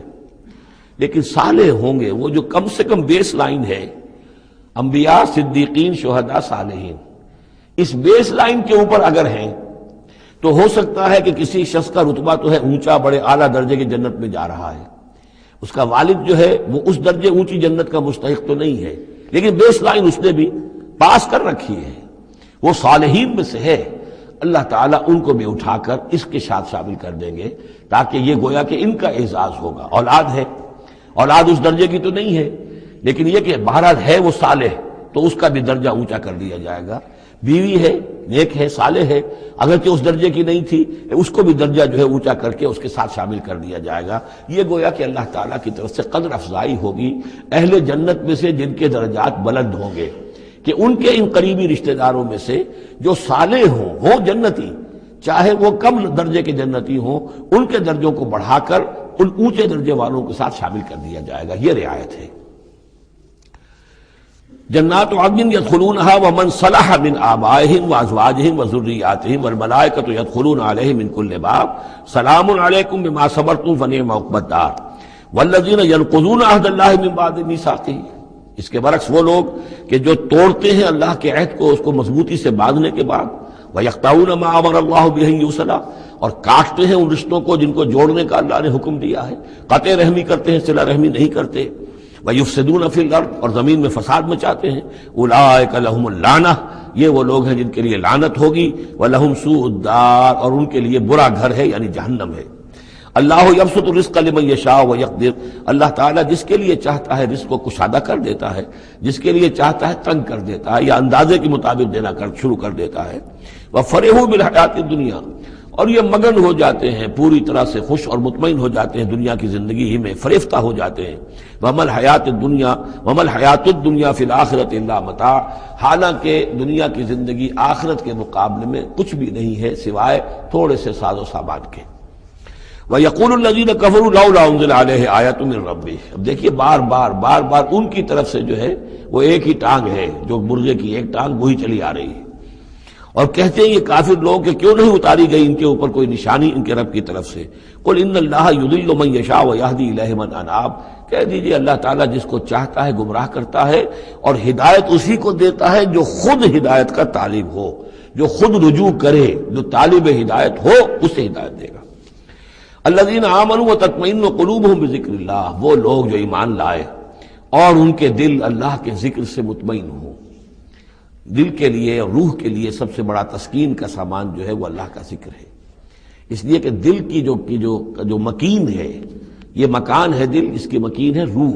لیکن صالح ہوں گے، وہ جو کم سے کم بیس لائن ہے، انبیاء، صدیقین، شہداء، صالحین، اس بیس لائن کے اوپر اگر ہیں تو ہو سکتا ہے کہ کسی شخص کا رتبہ تو ہے اونچا، بڑے اعلیٰ درجے کی جنت میں جا رہا ہے، اس کا والد جو ہے وہ اس درجے اونچی جنت کا مستحق تو نہیں ہے، لیکن بیس لائن اس نے بھی پاس کر رکھی ہے، وہ صالحین میں سے ہے۔ اللہ تعالیٰ ان کو بھی اٹھا کر اس کے ساتھ شامل کر دیں گے، تاکہ یہ گویا کہ ان کا اعزاز ہوگا۔ اولاد ہے، اولاد اس درجے کی تو نہیں ہے، لیکن یہ کہ بہرحال ہے وہ صالح، تو اس کا بھی درجہ اونچا کر دیا جائے گا۔ بیوی ہے، نیک ہے، صالح ہے، اگرچہ اس درجے کی نہیں تھی، اس کو بھی درجہ جو ہے اونچا کر کے اس کے ساتھ شامل کر دیا جائے گا۔ یہ گویا کہ اللہ تعالیٰ کی طرف سے قدر افزائی ہوگی اہل جنت میں سے جن کے درجات بلند ہوں گے، کہ ان کے ان قریبی رشتہ داروں میں سے جو صالح ہوں جنتی، چاہے وہ کم درجے کے جنتی ہوں، ان کے درجوں کو بڑھا کر ان اونچے درجے والوں کے ساتھ شامل کر دیا جائے گا۔ یہ رعایت ہے۔ جنات عدن یدخلونہا ومن صلح من آبائہم وازواجہم وذریاتہم والملائکۃ یدخلون علیہم من کل باب سلام علیکم بما صبرتم فنعم عقبی الدار والذین ینقضون عہد اللہ من بعد میثاقہ۔ اس کے برعکس وہ لوگ کہ جو توڑتے ہیں اللہ کے عہد کو، اس کو مضبوطی سے باندھنے کے بعد، وَيَقْطَعُونَ مَا أَمَرَ اللَّهُ بِهِ أَن يُوصَلَ، اور کاٹتے ہیں ان رشتوں کو جن کو جوڑنے کا اللہ نے حکم دیا ہے، قطع رحمی کرتے ہیں، صلہ رحمی نہیں کرتے، وَيُفْسِدُونَ فِي الْأَرْضِ، اور زمین میں فساد مچاتے ہیں، أُولَٰئِكَ لَهُمُ اللَّعْنَةُ، یہ وہ لوگ ہیں جن کے لیے لعنت ہوگی، وَلَهُمْ سُوءُ الدَّارِ، اور ان کے لیے برا گھر ہے یعنی جہنم ہے۔ اللہ یبسط الرزق لمن یشاء ویقدر، اللہ تعالیٰ جس کے لیے چاہتا ہے رزق کو کشادہ کر دیتا ہے، جس کے لیے چاہتا ہے تنگ کر دیتا ہے یا اندازے کے مطابق دینا شروع کر دیتا ہے۔ وَفَرِحُوا بِالْحَيَاةِ الدُّنْيَا، اور یہ مگن ہو جاتے ہیں، پوری طرح سے خوش اور مطمئن ہو جاتے ہیں دنیا کی زندگی ہی میں، فریفتہ ہو جاتے ہیں۔ وَمَا الْحَيَاةُ الدُّنْيَا فِي الْآخِرَةِ إِلَّا مَتَاعٌ، حالانکہ دنیا کی زندگی آخرت کے مقابلے میں کچھ بھی نہیں ہے سوائے تھوڑے سے ساز و سامان کے۔ وَيَقُولُ الَّذِينَ كَفَرُوا لَوْلَا أُنزِلَ عَلَيْهِ آیَةٌ مِّن رَّبِّهِ۔ اب دیکھیے بار بار ان کی طرف سے جو ہے وہ ایک ہی ٹانگ ہے، جو مرغے کی ایک ٹانگ وہی چلی آ رہی ہے، اور کہتے ہیں یہ کافر لوگ کہ کیوں نہیں اتاری گئی ان کے اوپر کوئی نشانی ان کے رب کی طرف سے۔ قُلْ إِنَّ اللَّهَ يُضِلُّ مَن يَشَاءُ وَيَهْدِي إِلَيْهِ مَنْ أَنَابَ، کہہ دیجئے اللہ تعالیٰ جس کو چاہتا ہے گمراہ کرتا ہے، اور ہدایت اسی کو دیتا ہے جو خود ہدایت کا طالب ہو، جو خود رجوع کرے، جو طالب ہدایت ہو اسے ہدایت دے گا۔ الذین آمنوا وتطمئن قلوبهم بذکر اللہ، وہ لوگ جو ایمان لائے اور ان کے دل اللہ کے ذکر سے مطمئن ہوں۔ دل کے لیے اور روح کے لیے سب سے بڑا تسکین کا سامان جو ہے وہ اللہ کا ذکر ہے، اس لیے کہ دل کی جو مکین ہے، یہ مکان ہے دل، اس کی مکین ہے روح،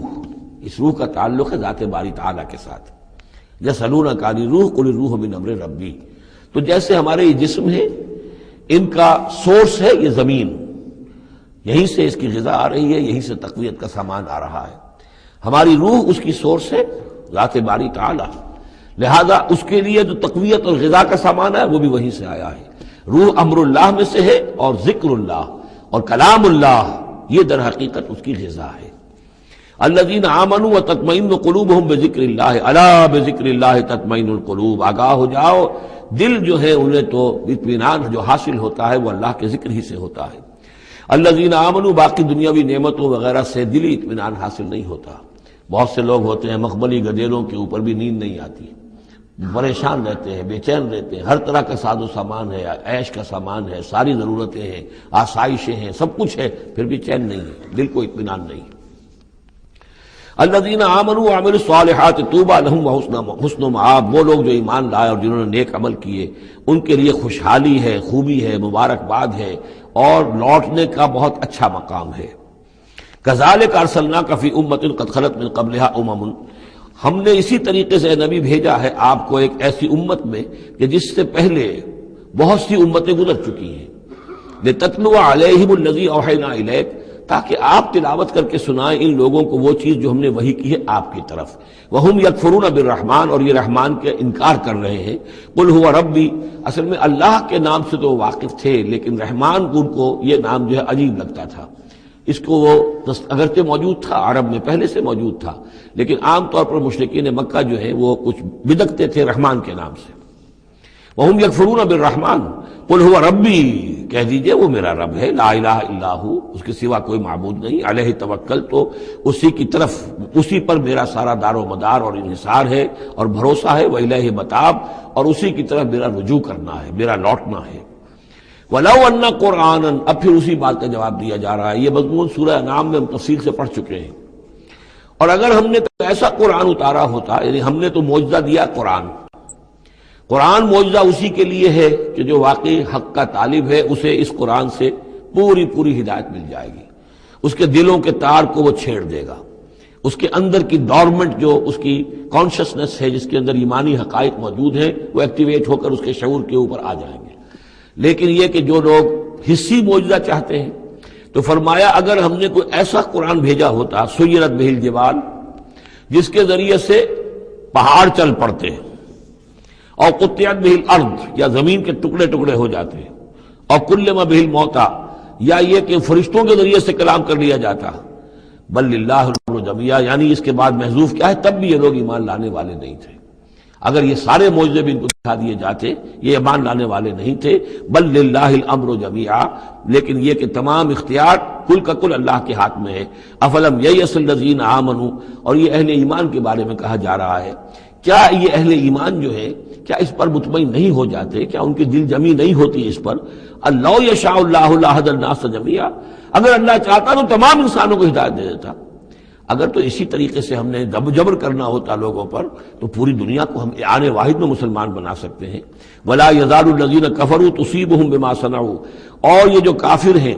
اس روح کا تعلق ہے ذات باری تعالیٰ کے ساتھ۔ یسألونک عن الروح قل الروح من امر ربی، تو جیسے ہمارے یہ جسم ہے، ان کا سورس ہے یہ زمین، یہیں سے اس کی غذا آ رہی ہے، یہیں سے تقویت کا سامان آ رہا ہے۔ ہماری روح اس کی سورس ہے ذات باری تعالیٰ، لہذا اس کے لیے جو تقویت اور غذا کا سامان ہے وہ بھی وہیں سے آیا ہے۔ روح امر اللہ میں سے ہے، اور ذکر اللہ اور کلام اللہ یہ در حقیقت اس کی غذا ہے۔ الذین آمنوا وتطمئن قلوبهم بذکر اللہ، الا بذکر اللہ تطمئن القلوب، آگاہ ہو جاؤ، دل جو ہے انہیں تو اطمینان جو حاصل ہوتا ہے وہ اللہ کے ذکر ہی سے ہوتا ہے۔ الذین آمنوا، باقی دنیاوی نعمتوں وغیرہ سے دلی اطمینان حاصل نہیں ہوتا۔ بہت سے لوگ ہوتے ہیں مخملی گدیلوں کے اوپر بھی نیند نہیں آتی، پریشان رہتے ہیں، بے چین رہتے ہیں، ہر طرح کا ساز و سامان ہے، عیش کا سامان ہے، ساری ضرورتیں ہیں، آسائشیں ہیں، سب کچھ ہے، پھر بھی چین نہیں ہے، دل کو اطمینان نہیں۔ الذین آمنوا وعملوا الصالحات طوبی لہم وحسن مآب، وہ لوگ جو ایمان لائے اور جنہوں نے نیک عمل کیے ان کے لیے خوشحالی ہے، خوبی ہے، مبارکباد ہے، اور لوٹنے کا بہت اچھا مقام ہے۔ کذالک ارسلناک فی امۃ قد خلت من قبلھا امم، ہم نے اسی طریقے سے اے نبی بھیجا ہے آپ کو ایک ایسی امت میں کہ جس سے پہلے بہت سی امتیں گزر چکی ہیں، لتتلو علیہم الذی اوحینا الیک، تاکہ آپ تلاوت کر کے سنائیں ان لوگوں کو وہ چیز جو ہم نے وحی کی ہے آپ کی طرف۔ وہم یکفرون بالرحمن، اور یہ رحمان کے انکار کر رہے ہیں۔ قل هو ربی، اصل میں اللہ کے نام سے تو واقف تھے، لیکن رحمان ان کو یہ نام جو ہے عجیب لگتا تھا، اس کو وہ اگرچہ موجود تھا عرب میں پہلے سے موجود تھا، لیکن عام طور پر مشرکین مکہ جو ہیں وہ کچھ بدکتے تھے رحمان کے نام سے۔ وہم یکفرون بالرحمن قل هو ربی، کہہ دیجئے وہ میرا رب ہے، لا الہ الا ہو، اس کے سوا کوئی معبود نہیں، علیہ توکل، تو اسی کی طرف، اسی پر میرا سارا دار و مدار اور انحصار ہے اور بھروسہ ہے، وإلیہ متاب، اور اسی کی طرف میرا رجوع کرنا ہے، میرا لوٹنا ہے۔ وَلَوْ أَنَّ قُرْآنًا، اب پھر اسی بات کا جواب دیا جا رہا ہے، یہ مضمون سورہ انعام میں ہم تفصیل سے پڑھ چکے ہیں۔ اور اگر ہم نے تو ایسا قرآن اتارا ہوتا، یعنی ہم نے تو معجزہ دیا قرآن معجزہ اسی کے لیے ہے کہ جو واقعی حق کا طالب ہے اسے اس قرآن سے پوری ہدایت مل جائے گی، اس کے دلوں کے تار کو وہ چھیڑ دے گا، اس کے اندر کی ڈورمنٹ جو اس کی کانشسنس ہے، جس کے اندر ایمانی حقائق موجود ہیں، وہ ایکٹیویٹ ہو کر اس کے شعور کے اوپر آ جائیں گے۔ لیکن یہ کہ جو لوگ حصی معجزہ چاہتے ہیں، تو فرمایا اگر ہم نے کوئی ایسا قرآن بھیجا ہوتا، سیرت بہ الجبال، جس کے ذریعے سے پہاڑ چل پڑتے ہیں، اور قطعت بہ الارض، یا زمین کے ٹکڑے ٹکڑے ہو جاتے ہیں، اور کلم بہ الموتى، یا یہ کہ فرشتوں کے ذریعے سے کلام کر لیا جاتا، بل للہ الامر جمیعا، یعنی اس کے بعد محذوف کیا ہے، تب بھی یہ لوگ ایمان لانے والے نہیں تھے۔ اگر یہ سارے معجزے بھی ان کو دکھا دیے جاتے یہ ایمان لانے والے نہیں تھے، بل للہ الامر جمیعا، لیکن یہ کہ تمام اختیار کل کا کل اللہ کے ہاتھ میں ہے۔ افلم ییأس الذین آمنوا، اور یہ اہل ایمان کے بارے میں کہا جا رہا ہے، کیا یہ اہل ایمان جو ہے کیا اس پر مطمئن نہیں ہو جاتے، کیا ان کی دل جمی نہیں ہوتی اس پر؟ اللہ یشاء اللہ لہدی الناس جمیعا، اگر اللہ چاہتا تو تمام انسانوں کو ہدایت دے دیتا۔ اگر تو اسی طریقے سے ہم نے جبر کرنا ہوتا لوگوں پر تو پوری دنیا کو ہم آن واحد میں مسلمان بنا سکتے ہیں۔ ولا یزال الذین کفروا تصیبهم بما صنعوا، اور یہ جو کافر ہیں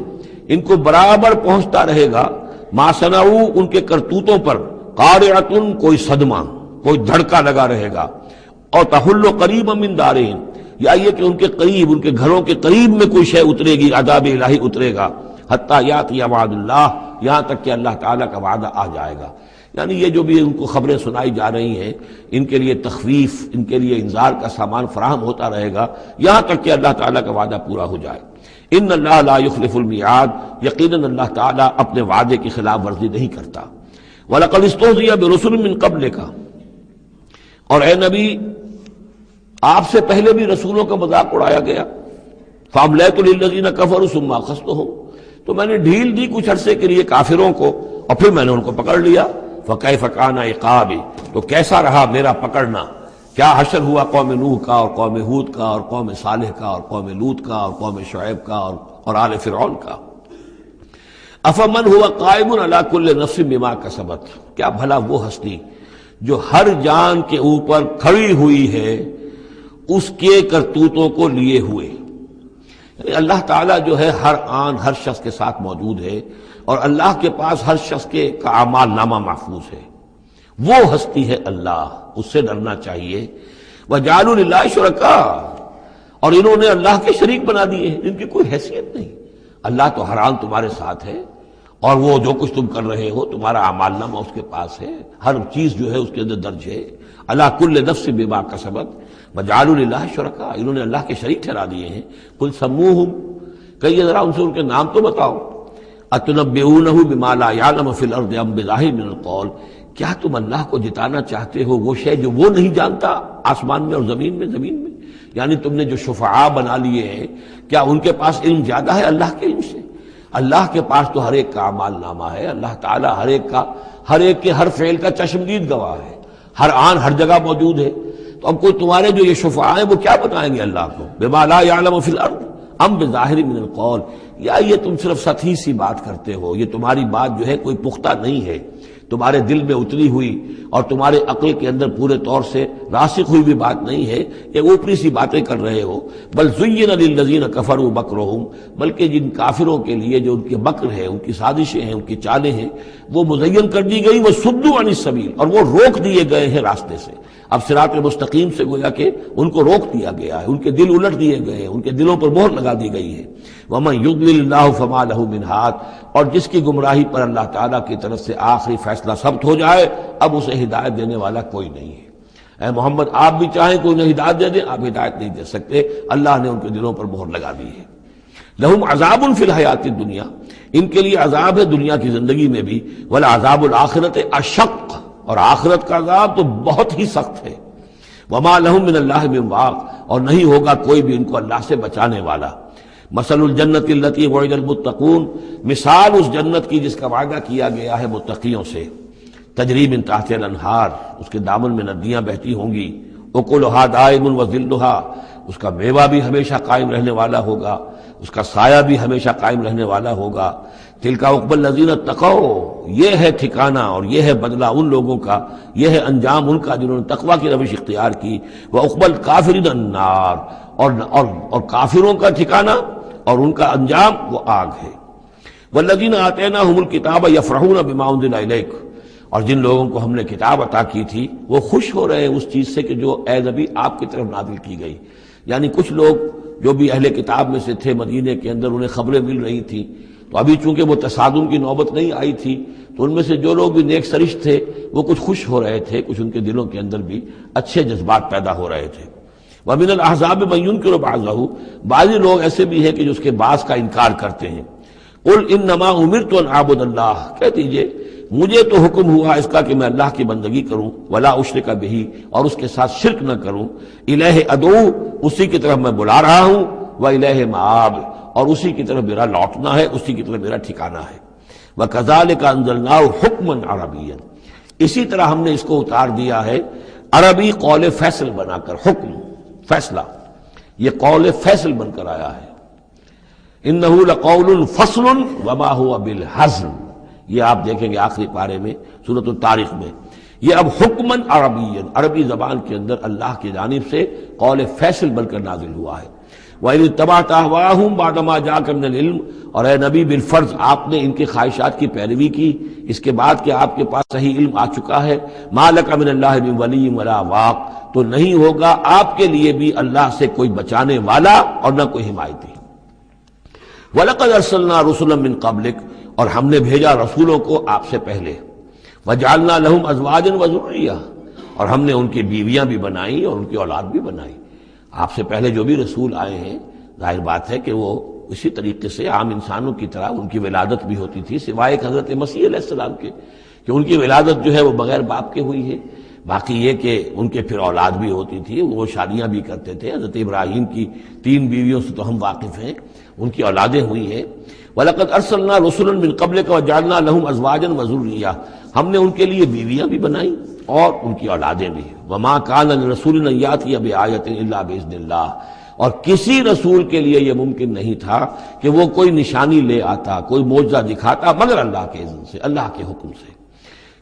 ان کو برابر پہنچتا رہے گا ما صنعوا، ان کے کرتوتوں پر، قارعۃ، کوئی صدمہ، کوئی دھڑکا لگا رہے گا، اور تحل قریبا من دارہم، یا یہ کہ ان کے قریب، ان کے گھروں کے قریب میں کوئی شے اترے گی، عذاب الہی اترے گا، حتی یاتی وعد اللہ، یہاں تک کہ اللہ تعالیٰ کا وعدہ آ جائے گا۔ یعنی یہ جو بھی ان کو خبریں سنائی جا رہی ہیں، ان کے لیے تخویف، ان کے لیے انذار کا سامان فراہم ہوتا رہے گا، یہاں تک کہ اللہ تعالیٰ کا وعدہ پورا ہو جائے۔ ان اللہ لا یخلف المیعاد، یقیناً اللہ تعالیٰ اپنے وعدے کی خلاف ورزی نہیں کرتا۔ وَلَقَدِ اسْتُهْزِئَ بِرُسُلٍ مِّن قَبْلِكَ، اور اے نبی آپ سے پہلے بھی رسولوں کا مذاق اڑایا گیا۔ فَأَمْلَيْتُ لِلَّذِينَ كَفَرُوا ثُمَّ أَخَذْتُهُمْ، تو میں نے ڈھیل دی کچھ عرصے کے لیے کافروں کو، اور پھر میں نے ان کو پکڑ لیا۔ فَكَيْفَ كَانَ عِقَابِ، تو کیسا رہا میرا پکڑنا، کیا حشر ہوا قوم نوح کا اور قوم ہود کا اور قوم صالح کا اور قوم لوط کا اور قوم شعیب کا اور آل فرعون کا۔ افمن ہوا قائم علی کل نفس بما کسبت، کیا بھلا وہ ہستی جو ہر جان کے اوپر کھڑی ہوئی ہے اس کے کرتوتوں کو لیے ہوئے، یعنی اللہ تعالیٰ جو ہے ہر آن ہر شخص کے ساتھ موجود ہے، اور اللہ کے پاس ہر شخص کے کا اعمال نامہ محفوظ ہے۔ وہ ہستی ہے اللہ، اس سے ڈرنا چاہیے۔ وَجَعَلُوا لِلَّهِ شُرَكَاءَ، اور انہوں نے اللہ کے شریک بنا دیے ہیں جن کی کوئی حیثیت نہیں۔ اللہ تو ہر آن تمہارے ساتھ ہے، اور وہ جو کچھ تم کر رہے ہو تمہارا اعمال نامہ اس کے پاس ہے، ہر چیز جو ہے اس کے اندر درج ہے۔ عَلَىٰ كُلِّ نَفْسٍ بِمَا كَسَبَتْ وَجَعَلُوا لِلَّهِ شُرَكَاءَ، انہوں نے اللہ کے شریک ٹھہرا دیے ہیں۔ قُلْ سَمُّوهُمْ، کہیے ذرا ان سے ان کے نام تو بتاؤ۔ أَتُنَبِّئُونَهُ بِمَا لَا يَعْلَمُ فِي الْأَرْضِ أَمْ بِظَاهِرٍ مِّنَ الْقَوْلِ، کیا تم اللہ کو جتانا چاہتے ہو وہ شے جو وہ نہیں جانتا آسمان میں اور زمین میں؟ یعنی تم نے جو شفعاء بنا لیے ہیں، کیا ان کے پاس علم زیادہ ہے اللہ کے علم سے؟ اللہ کے پاس تو ہر ایک کا اعمال نامہ ہے، اللہ تعالیٰ ہر ایک کے ہر فعل کا چشمدید گواہ ہے، ہر آن ہر جگہ موجود ہے۔ تو اب کوئی تمہارے جو یہ شفعاء ہیں وہ کیا بتائیں گے اللہ کو؟ بما لا يعلم فی الارض ام بظاہر من القول، یا یہ تم صرف سطحی سی بات کرتے ہو، یہ تمہاری بات جو ہے کوئی پختہ نہیں ہے، تمہارے دل میں اتری ہوئی اور تمہارے عقل کے اندر پورے طور سے راسخ ہوئی بھی بات نہیں ہے، یہ اوپری سی باتیں کر رہے ہو۔ بل زین للذین کفروا مکرہم، بلکہ جن کافروں کے لیے جو ان کے مکر ہے، ان کی سازشیں ہیں، ان کی چالیں ہیں، وہ مزین کر دی گئی، وصدوا عن السبیل، اور وہ روک دیے گئے ہیں راستے سے۔ اب صراط مستقیم سے گویا کہ ان کو روک دیا گیا ہے، ان کے دل الٹ دیے گئے ہیں، ان کے دلوں پر مہر لگا دی گئی ہے۔ وَمَن يُضْلِلِ اللَّهُ فَمَا لَهُ مِنْ هَادٍ، اور جس کی گمراہی پر اللہ تعالیٰ کی طرف سے آخری فیصلہ ثبت ہو جائے، اب اسے ہدایت دینے والا کوئی نہیں ہے۔ اے محمد آپ بھی چاہیں کوئی انہیں ہدایت دے دیں، آپ ہدایت نہیں دے سکتے، اللہ نے ان کے دلوں پر مہر لگا دی ہے۔ لَهُمْ عَذَابٌ فِي الْحَيَاةِ الدُّنْيَا، ان کے لیے عذاب ہے دنیا کی زندگی میں بھی، وَلَعَذَابُ الْآخِرَةِ أَشَقُّ، اور آخرت کا عذاب تو بہت ہی سخت ہے۔ وَمَا لَهُم مِّنَ اللَّهِ مِن وَاقٍ، اور نہیں ہوگا کوئی بھی ان کو اللہ سے بچانے والا۔ مثل الجنت التي وعد المتقون، مثال اس جنت کی جس کا وعدہ کیا گیا ہے متقیوں سے۔ تجری من تحتها الانہار، اس کے دامن میں ندیاں بہتی ہوں گی۔ اکلها دائم وظلها، اس کا میوہ بھی ہمیشہ قائم رہنے والا ہوگا، اس کا سایہ بھی ہمیشہ قائم رہنے والا ہوگا۔ تلک عقبی الذین اتقوا، یہ ہے ٹھکانہ اور یہ ہے بدلہ ان لوگوں کا، یہ ہے انجام ان کا جنہوں نے تقوی کی روش اختیار کی۔ وعقبی الکافرین النار، اور کافروں کا ٹھکانہ اور ان کا انجام وہ آگ ہے۔ والذین آتیناہم الکتاب یفرحون بما انزل الیک، اور جن لوگوں کو ہم نے کتاب عطا کی تھی وہ خوش ہو رہے ہیں اس چیز سے کہ جو اے نبی آپ کی طرف نازل کی گئی۔ یعنی کچھ لوگ جو بھی اہل کتاب میں سے تھے مدینے کے اندر، انہیں خبریں مل رہی تھیں، تو ابھی چونکہ وہ تصادم کی نوبت نہیں آئی تھی، تو ان میں سے جو لوگ بھی نیک سرشت تھے وہ کچھ خوش ہو رہے تھے، کچھ ان کے دلوں کے اندر بھی اچھے جذبات پیدا ہو رہے تھے۔ وَمِنَ الْأَحْزَابِ مَن يُنكِرُ بَعْضَهُ، بعضی لوگ ایسے بھی ہیں کہ جو اس کے بعض کا انکار کرتے ہیں۔ قُلْ إِنَّمَا أُمِرْتُ أَنْ أَعْبُدَ اللَّهَ، کہہ دیجئے مجھے تو حکم ہوا اس کا کہ میں اللہ کی بندگی کروں، وَلَا أُشْرِكَ بِهِ، اور اس کے ساتھ شرک نہ کروں، إِلَيْهِ أَدْعُو، اسی کی طرف میں بلا رہا ہوں، وَإِلَيْهِ مَآبِ، اور اسی کی طرف میرا لوٹنا ہے، اسی کی طرف میرا ٹھکانہ ہے۔ وَكَذَلِكَ أَنزَلْنَاهُ حُكْمًا عَرَبِيًّا، اسی طرح ہم نے اس کو اتار دیا ہے عربی قول فیصل بنا کر، حکم فیصلہ، یہ قول فیصل بن کر آیا ہے۔ انہ لقول فصل وما هو بالحزن، یہ آپ دیکھیں گے آخری پارے میں سورۃ الطارق میں، یہ اب حکمن عربی، عربی زبان کے اندر اللہ کی جانب سے قول فیصل بن کر نازل ہوا ہے۔ وَإِنِ اتَّبَعْتَ أَهْوَاءَهُمْ بَعْدَ مَا جَاءَكَ مِنَ الْعِلْمِ، اور اے نبی بالفرض آپ نے ان کی خواہشات کی پیروی کی اس کے بعد کہ آپ کے پاس صحیح علم آ چکا ہے۔ مَا لَكَ مِنَ اللَّهِ مِن وَلِيٍّ وَلَا وَاقٍ، تو نہیں ہوگا آپ کے لیے بھی اللہ سے کوئی بچانے والا اور نہ کوئی حمایتی۔ وَلَقَدْ أَرْسَلْنَا رُسُلًا مِّن قَبْلِكَ، اور ہم نے بھیجا رسولوں کو آپ سے پہلے۔ وَجَعَلْنَا لَهُمْ أَزْوَاجًا وَذُرِّيَّةً، اور ہم نے ان کی بیویاں بھی بنائیں اور ان کی اولاد بھی بنائی۔ آپ سے پہلے جو بھی رسول آئے ہیں ظاہر بات ہے کہ وہ اسی طریقے سے عام انسانوں کی طرح ان کی ولادت بھی ہوتی تھی، سوائے ایک حضرت مسیح علیہ السلام کے کہ ان کی ولادت جو ہے وہ بغیر باپ کے ہوئی ہے۔ باقی یہ کہ ان کے پھر اولاد بھی ہوتی تھی، وہ شادیاں بھی کرتے تھے۔ حضرت ابراہیم کی 3 بیویوں سے تو ہم واقف ہیں، ان کی اولادیں ہوئی ہیں۔ وَلَقَدْ أَرْسَلْنَا رُسُلًا مِّن قَبْلِكَ وَجَعَلْنَا لَهُمْ أَزْوَاجًا وَذُرِّيَّةً، ہم نے ان کے لیے بیویاں بھی بنائیں اور ان کی اولادیں بھی۔ وَمَا كَانَ لِرَسُولٍ أَن يَأْتِيَ بِآيَةٍ إِلَّا بِإِذْنِ اللَّهِ، اور کسی رسول کے لیے یہ ممکن نہیں تھا کہ وہ کوئی نشانی لے آتا، کوئی معجزہ دکھاتا، مگر اللہ کے اذن سے، اللہ کے حکم سے۔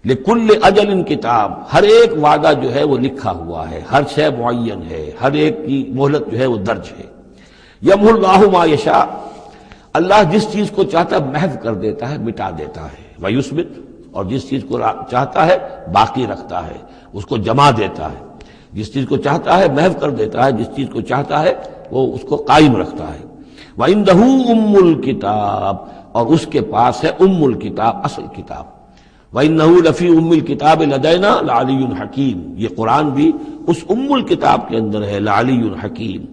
لِكُلِّ أَجَلٍ کتاب، ہر ایک وعدہ جو ہے وہ لکھا ہوا ہے، ہر شے معین ہے، ہر ایک کی مہلت جو ہے وہ درج ہے۔ يَمْحُو اللَّهُ مَا يَشَاءُ، اللہ جس چیز کو چاہتا ہے محو کر دیتا ہے، مٹا دیتا ہے۔ وَيُثْبِتُ، اور جس چیز کو چاہتا ہے باقی رکھتا ہے، اس کو جمع دیتا ہے۔ جس چیز کو چاہتا ہے محو کر دیتا ہے، جس چیز کو چاہتا ہے وہ اس کو قائم رکھتا ہے۔ وَعِندَهُ أُمُّ الْكِتَابِ، اور اس کے پاس ہے ام الکتاب، اصل کتاب۔ وَإِنَّهُ لَفِي أُمِّ الْكِتَابِ لَدَيْنَا لَعَلِيٌّ حَكِيمٌ، یہ قرآن بھی اس ام الکتاب کے اندر ہے، لَعَلِيٌّ حَكِيمٌ۔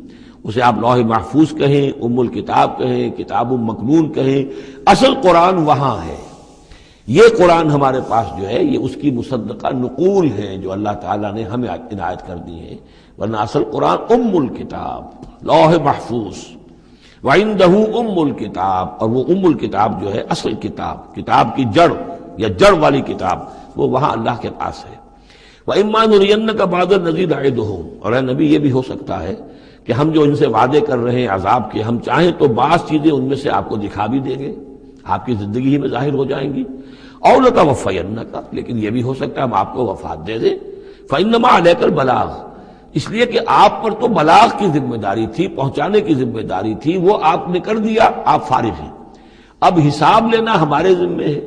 اسے آپ لوح محفوظ کہیں، ام الکتاب کہیں، کتاب مکنون کہیں، اصل قرآن وہاں ہے۔ یہ قرآن ہمارے پاس جو ہے یہ اس کی مصدقہ نقول ہے جو اللہ تعالیٰ نے ہمیں عنایت کر دی ہے، ورنہ اصل قرآن ام الکتاب، لوح محفوظ۔ وَعِندَهُ أُمُّ الْكِتَابِ، اور وہ ام الکتاب جو ہے اصل کتاب، کتاب کی جڑ یا جڑ والی کتاب، وہ وہاں اللہ کے پاس ہے۔ وَإِمَّا نُرِيَنَّكَ بَعْضَ الَّذِي نَعِدُهُمْ، اور اے نبی یہ بھی ہو سکتا ہے کہ ہم جو ان سے وعدے کر رہے ہیں عذاب کے، ہم چاہیں تو بعض چیزیں ان میں سے آپ کو دکھا بھی دیں گے، آپ کی زندگی ہی میں ظاہر ہو جائیں گی۔ أَوْ لَتَوَفَّيَنَّكَ، لیکن یہ بھی ہو سکتا ہے ہم آپ کو وفات دے دیں۔ فَإِنَّمَا عَلَيْكَ الْبَلَاغُ، اس لیے کہ آپ پر تو بلاغ کی ذمہ داری تھی، پہنچانے کی ذمہ داری تھی، وہ آپ نے کر دیا، آپ فارغ ہیں۔ اب حساب لینا ہمارے ذمہ ہے،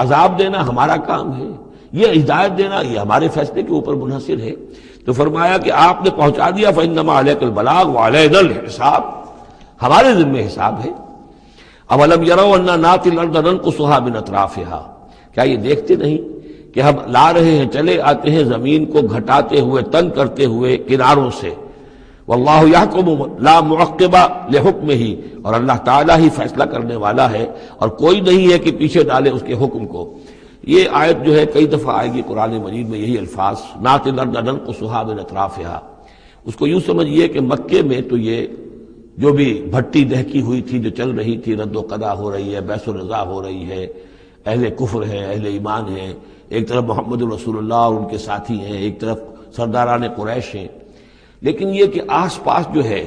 عذاب دینا ہمارا کام ہے، یہ ہدایت دینا یہ ہمارے فیصلے کے اوپر منحصر ہے۔ تو فرمایا کہ آپ نے پہنچا دیا، فَإِنَّمَا عَلَيْكَ الْبَلَاغُ وَعَلَيْنَا الْحِسَابُ، ہمارے ذمہ حساب ہے۔ أَوَلَمْ يَرَوْا أَنَّا نَأْتِي الْأَرْضَ نَنْقُصُهَا مِنْ أَطْرَافِهَا، کیا یہ دیکھتے نہیں کہ ہم لا رہے ہیں، چلے آتے ہیں زمین کو گھٹاتے ہوئے، تنگ کرتے ہوئے کناروں سے۔ واللہ یحکم لا معقب لحکمہ، اور اللہ تعالیٰ ہی فیصلہ کرنے والا ہے اور کوئی نہیں ہے کہ پیچھے ڈالے اس کے حکم کو۔ یہ آیت جو ہے کئی دفعہ آئے گی قرآن مجید میں، یہی الفاظ، نَأْتِي الْأَرْضَ نَنْقُصُهَا مِنْ أَطْرَافِهَا۔ اس کو یوں سمجھیے کہ مکے میں تو یہ جو بھی بھٹی دہکی ہوئی تھی، جو چل رہی تھی، رد و قضا ہو رہی ہے، بیس و رضا ہو رہی ہے، اہل کفر ہیں، اہل ایمان ہیں، ایک طرف محمد رسول اللہ اور ان کے ساتھی ہیں، ایک طرف سرداران قریش ہیں، لیکن یہ کہ آس پاس جو ہے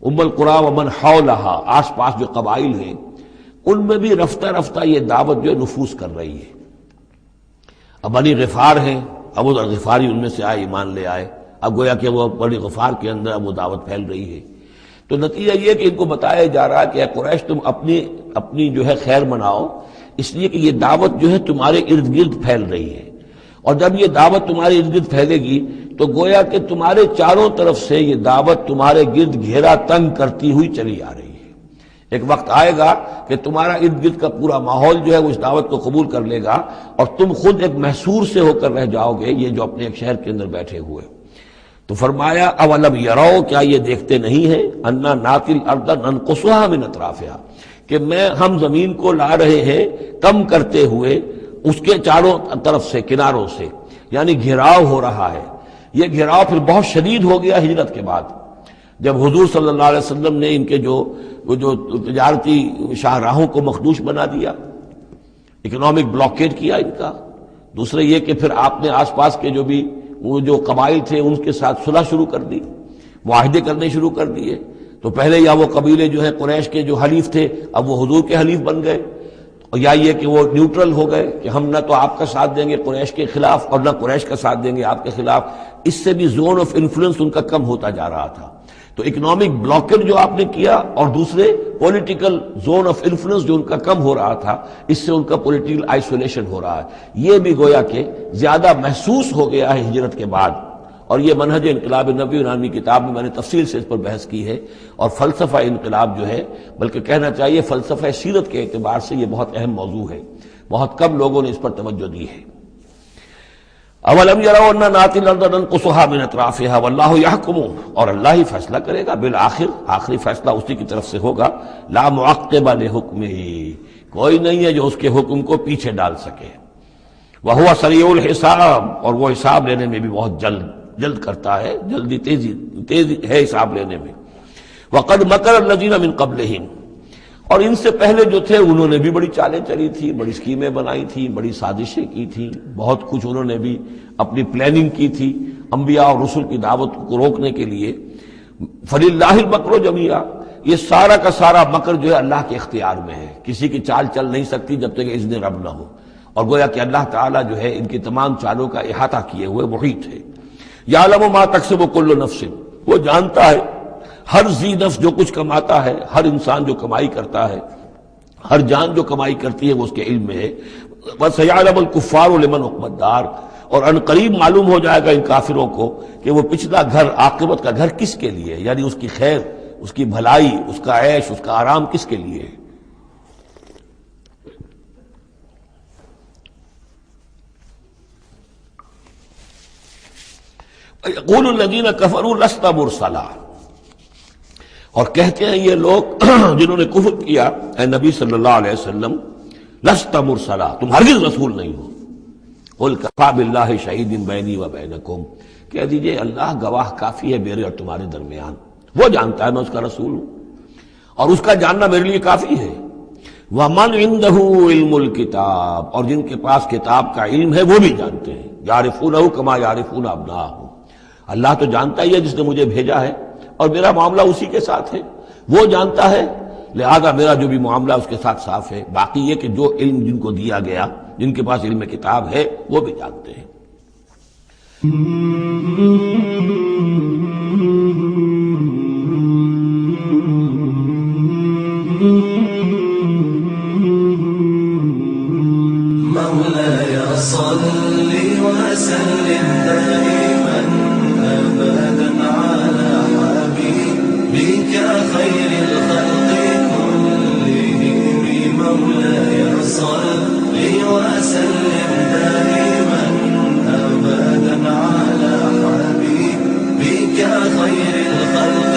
ام القریٰ ومن حولہا، آس پاس جو قبائل ہیں، ان میں بھی رفتہ رفتہ یہ دعوت جو ہے نفوذ کر رہی ہے۔ اب بنی غفار ہیں، ابو ذر غفاری ان میں سے آئے، ایمان لے آئے، اب گویا کہ وہ بنی غفار کے اندر اب وہ دعوت پھیل رہی ہے۔ تو نتیجہ یہ کہ ان کو بتایا جا رہا ہے کہ اے قریش تم اپنی جو ہے خیر مناؤ، اس لیے کہ یہ دعوت جو ہے تمہارے ارد گرد پھیل رہی ہے، اور جب یہ دعوت تمہارے ارد گرد پھیلے گی تو گویا کہ تمہارے چاروں طرف سے یہ دعوت تمہارے گرد گھیرا تنگ کرتی ہوئی چلی آ رہی ہے۔ ایک وقت آئے گا کہ تمہارا ارد گرد کا پورا ماحول جو ہے وہ اس دعوت کو قبول کر لے گا، اور تم خود ایک محصور سے ہو کر رہ جاؤ گے، یہ جو اپنے ایک شہر کے اندر بیٹھے ہوئے۔ تو فرمایا اولم یرو، کیا یہ دیکھتے نہیں ہیں، انا ناتی الارض ننقصها من اطرافها، کہ ہم زمین کو لا رہے ہیں کم کرتے ہوئے اس کے چاروں طرف سے، کناروں سے، یعنی گھیراؤ ہو رہا ہے۔ یہ گھیراؤ پھر بہت شدید ہو گیا ہجرت کے بعد، جب حضور صلی اللہ علیہ وسلم نے ان کے جو تجارتی شاہراہوں کو مخدوش بنا دیا، اکنامک بلاکیڈ کیا ان کا۔ دوسرے یہ کہ پھر آپ نے آس پاس کے وہ جو قبائل تھے ان کے ساتھ صلح شروع کر دی، معاہدے کرنے شروع کر دیے۔ تو پہلے یا وہ قبیلے جو ہیں قریش کے جو حلیف تھے، اب وہ حضور کے حلیف بن گئے، اور یا یہ کہ وہ نیوٹرل ہو گئے کہ ہم نہ تو آپ کا ساتھ دیں گے قریش کے خلاف اور نہ قریش کا ساتھ دیں گے آپ کے خلاف۔ اس سے بھی زون آف انفلوئنس ان کا کم ہوتا جا رہا تھا۔ تو اکنامک بلاکیڈ جو آپ نے کیا، اور دوسرے پولیٹیکل زون آف انفلوئنس جو ان کا کم ہو رہا تھا، اس سے ان کا پولیٹیکل آئسولیشن ہو رہا ہے، یہ بھی گویا کہ زیادہ محسوس ہو گیا ہے ہجرت کے بعد۔ اور یہ منہج انقلاب نبوی نامی کتاب میں نے تفصیل سے اس پر بحث کی ہے، اور فلسفہ انقلاب جو ہے، بلکہ کہنا چاہیے فلسفہ سیرت کے اعتبار سے یہ بہت اہم موضوع ہے، بہت کم لوگوں نے اس پر توجہ دی ہے۔ اولم یروا انا ناتی الارض ننقصها من اطرافها واللہ یحکم، اور اللہ ہی فیصلہ کرے گا، بالآخر آخری فیصلہ اسی کی طرف سے ہوگا، لا معقب لحکمہ، کوئی نہیں ہے جو اس کے حکم کو پیچھے ڈال سکے، وہو سریع الحساب، اور وہ حساب لینے میں بھی بہت جلد کرتا ہے، جلدی تیزی ہے حساب لینے میں۔ وقد مکر الذین من قبلہم، اور ان سے پہلے جو تھے انہوں نے بھی بڑی چالیں چلی تھی، بڑی اسکیمیں بنائی تھی، بڑی سازشیں کی تھی، بہت کچھ انہوں نے بھی اپنی پلاننگ کی تھی انبیاء اور رسل کی دعوت کو روکنے کے لیے۔ فللہ المکر جمیعا، یہ سارا کا سارا مکر جو ہے اللہ کے اختیار میں ہے، کسی کی چال چل نہیں سکتی جب تک اذن رب نہ ہو، اور گویا کہ اللہ تعالیٰ جو ہے ان کی تمام چالوں کا احاطہ کیے ہوئے محیط ہے۔ یعلم ما تکسب کل نفس، وہ جانتا ہے ہر ذی نفس جو کچھ کماتا ہے، ہر انسان جو کمائی کرتا ہے، ہر جان جو کمائی کرتی ہے وہ اس کے علم میں ہے۔ وَسَيَعْلَمُ الْكُفَّارُ لِمَنْ عُقْبَى الدَّارِ، اور ان قریب معلوم ہو جائے گا ان کافروں کو کہ وہ پچھلا گھر، عاقبت کا گھر کس کے لیے ہے، یعنی اس کی خیر، اس کی بھلائی، اس کا عیش، اس کا آرام کس کے لیے ہے۔ يَقُولُ الَّذِينَ كَفَرُوا لَسْتَ مُرْسَلًا، اور کہتے ہیں یہ لوگ جنہوں نے کفر کیا، اے نبی صلی اللہ علیہ وسلم، لست مرسلا، تم ہرگز رسول نہیں ہو۔ قل کفی باللہ شہید بینی و بینکم، کہہ دیجئے اللہ گواہ کافی ہے میرے اور تمہارے درمیان، وہ جانتا ہے میں اس کا رسول ہوں، اور اس کا جاننا میرے لیے کافی ہے۔ ومن عنده علم الکتاب، اور جن کے پاس کتاب کا علم ہے وہ بھی جانتے ہیں، یعرفونہ کما یعرفون ابناءہم، اللہ تو جانتا ہی ہے جس نے مجھے بھیجا ہے، اور میرا معاملہ اسی کے ساتھ ہے، وہ جانتا ہے، لہذا میرا جو بھی معاملہ اس کے ساتھ صاف ہے۔ باقی یہ کہ جو علم جن کو دیا گیا، جن کے پاس علم کتاب ہے، وہ بھی جانتے ہیں۔ مولاي صل وسلم دائما أبدا على حبيبك خير الخلق كلهم، مولاي صل وسلم دائما أبدا على حبيبك خير الخلق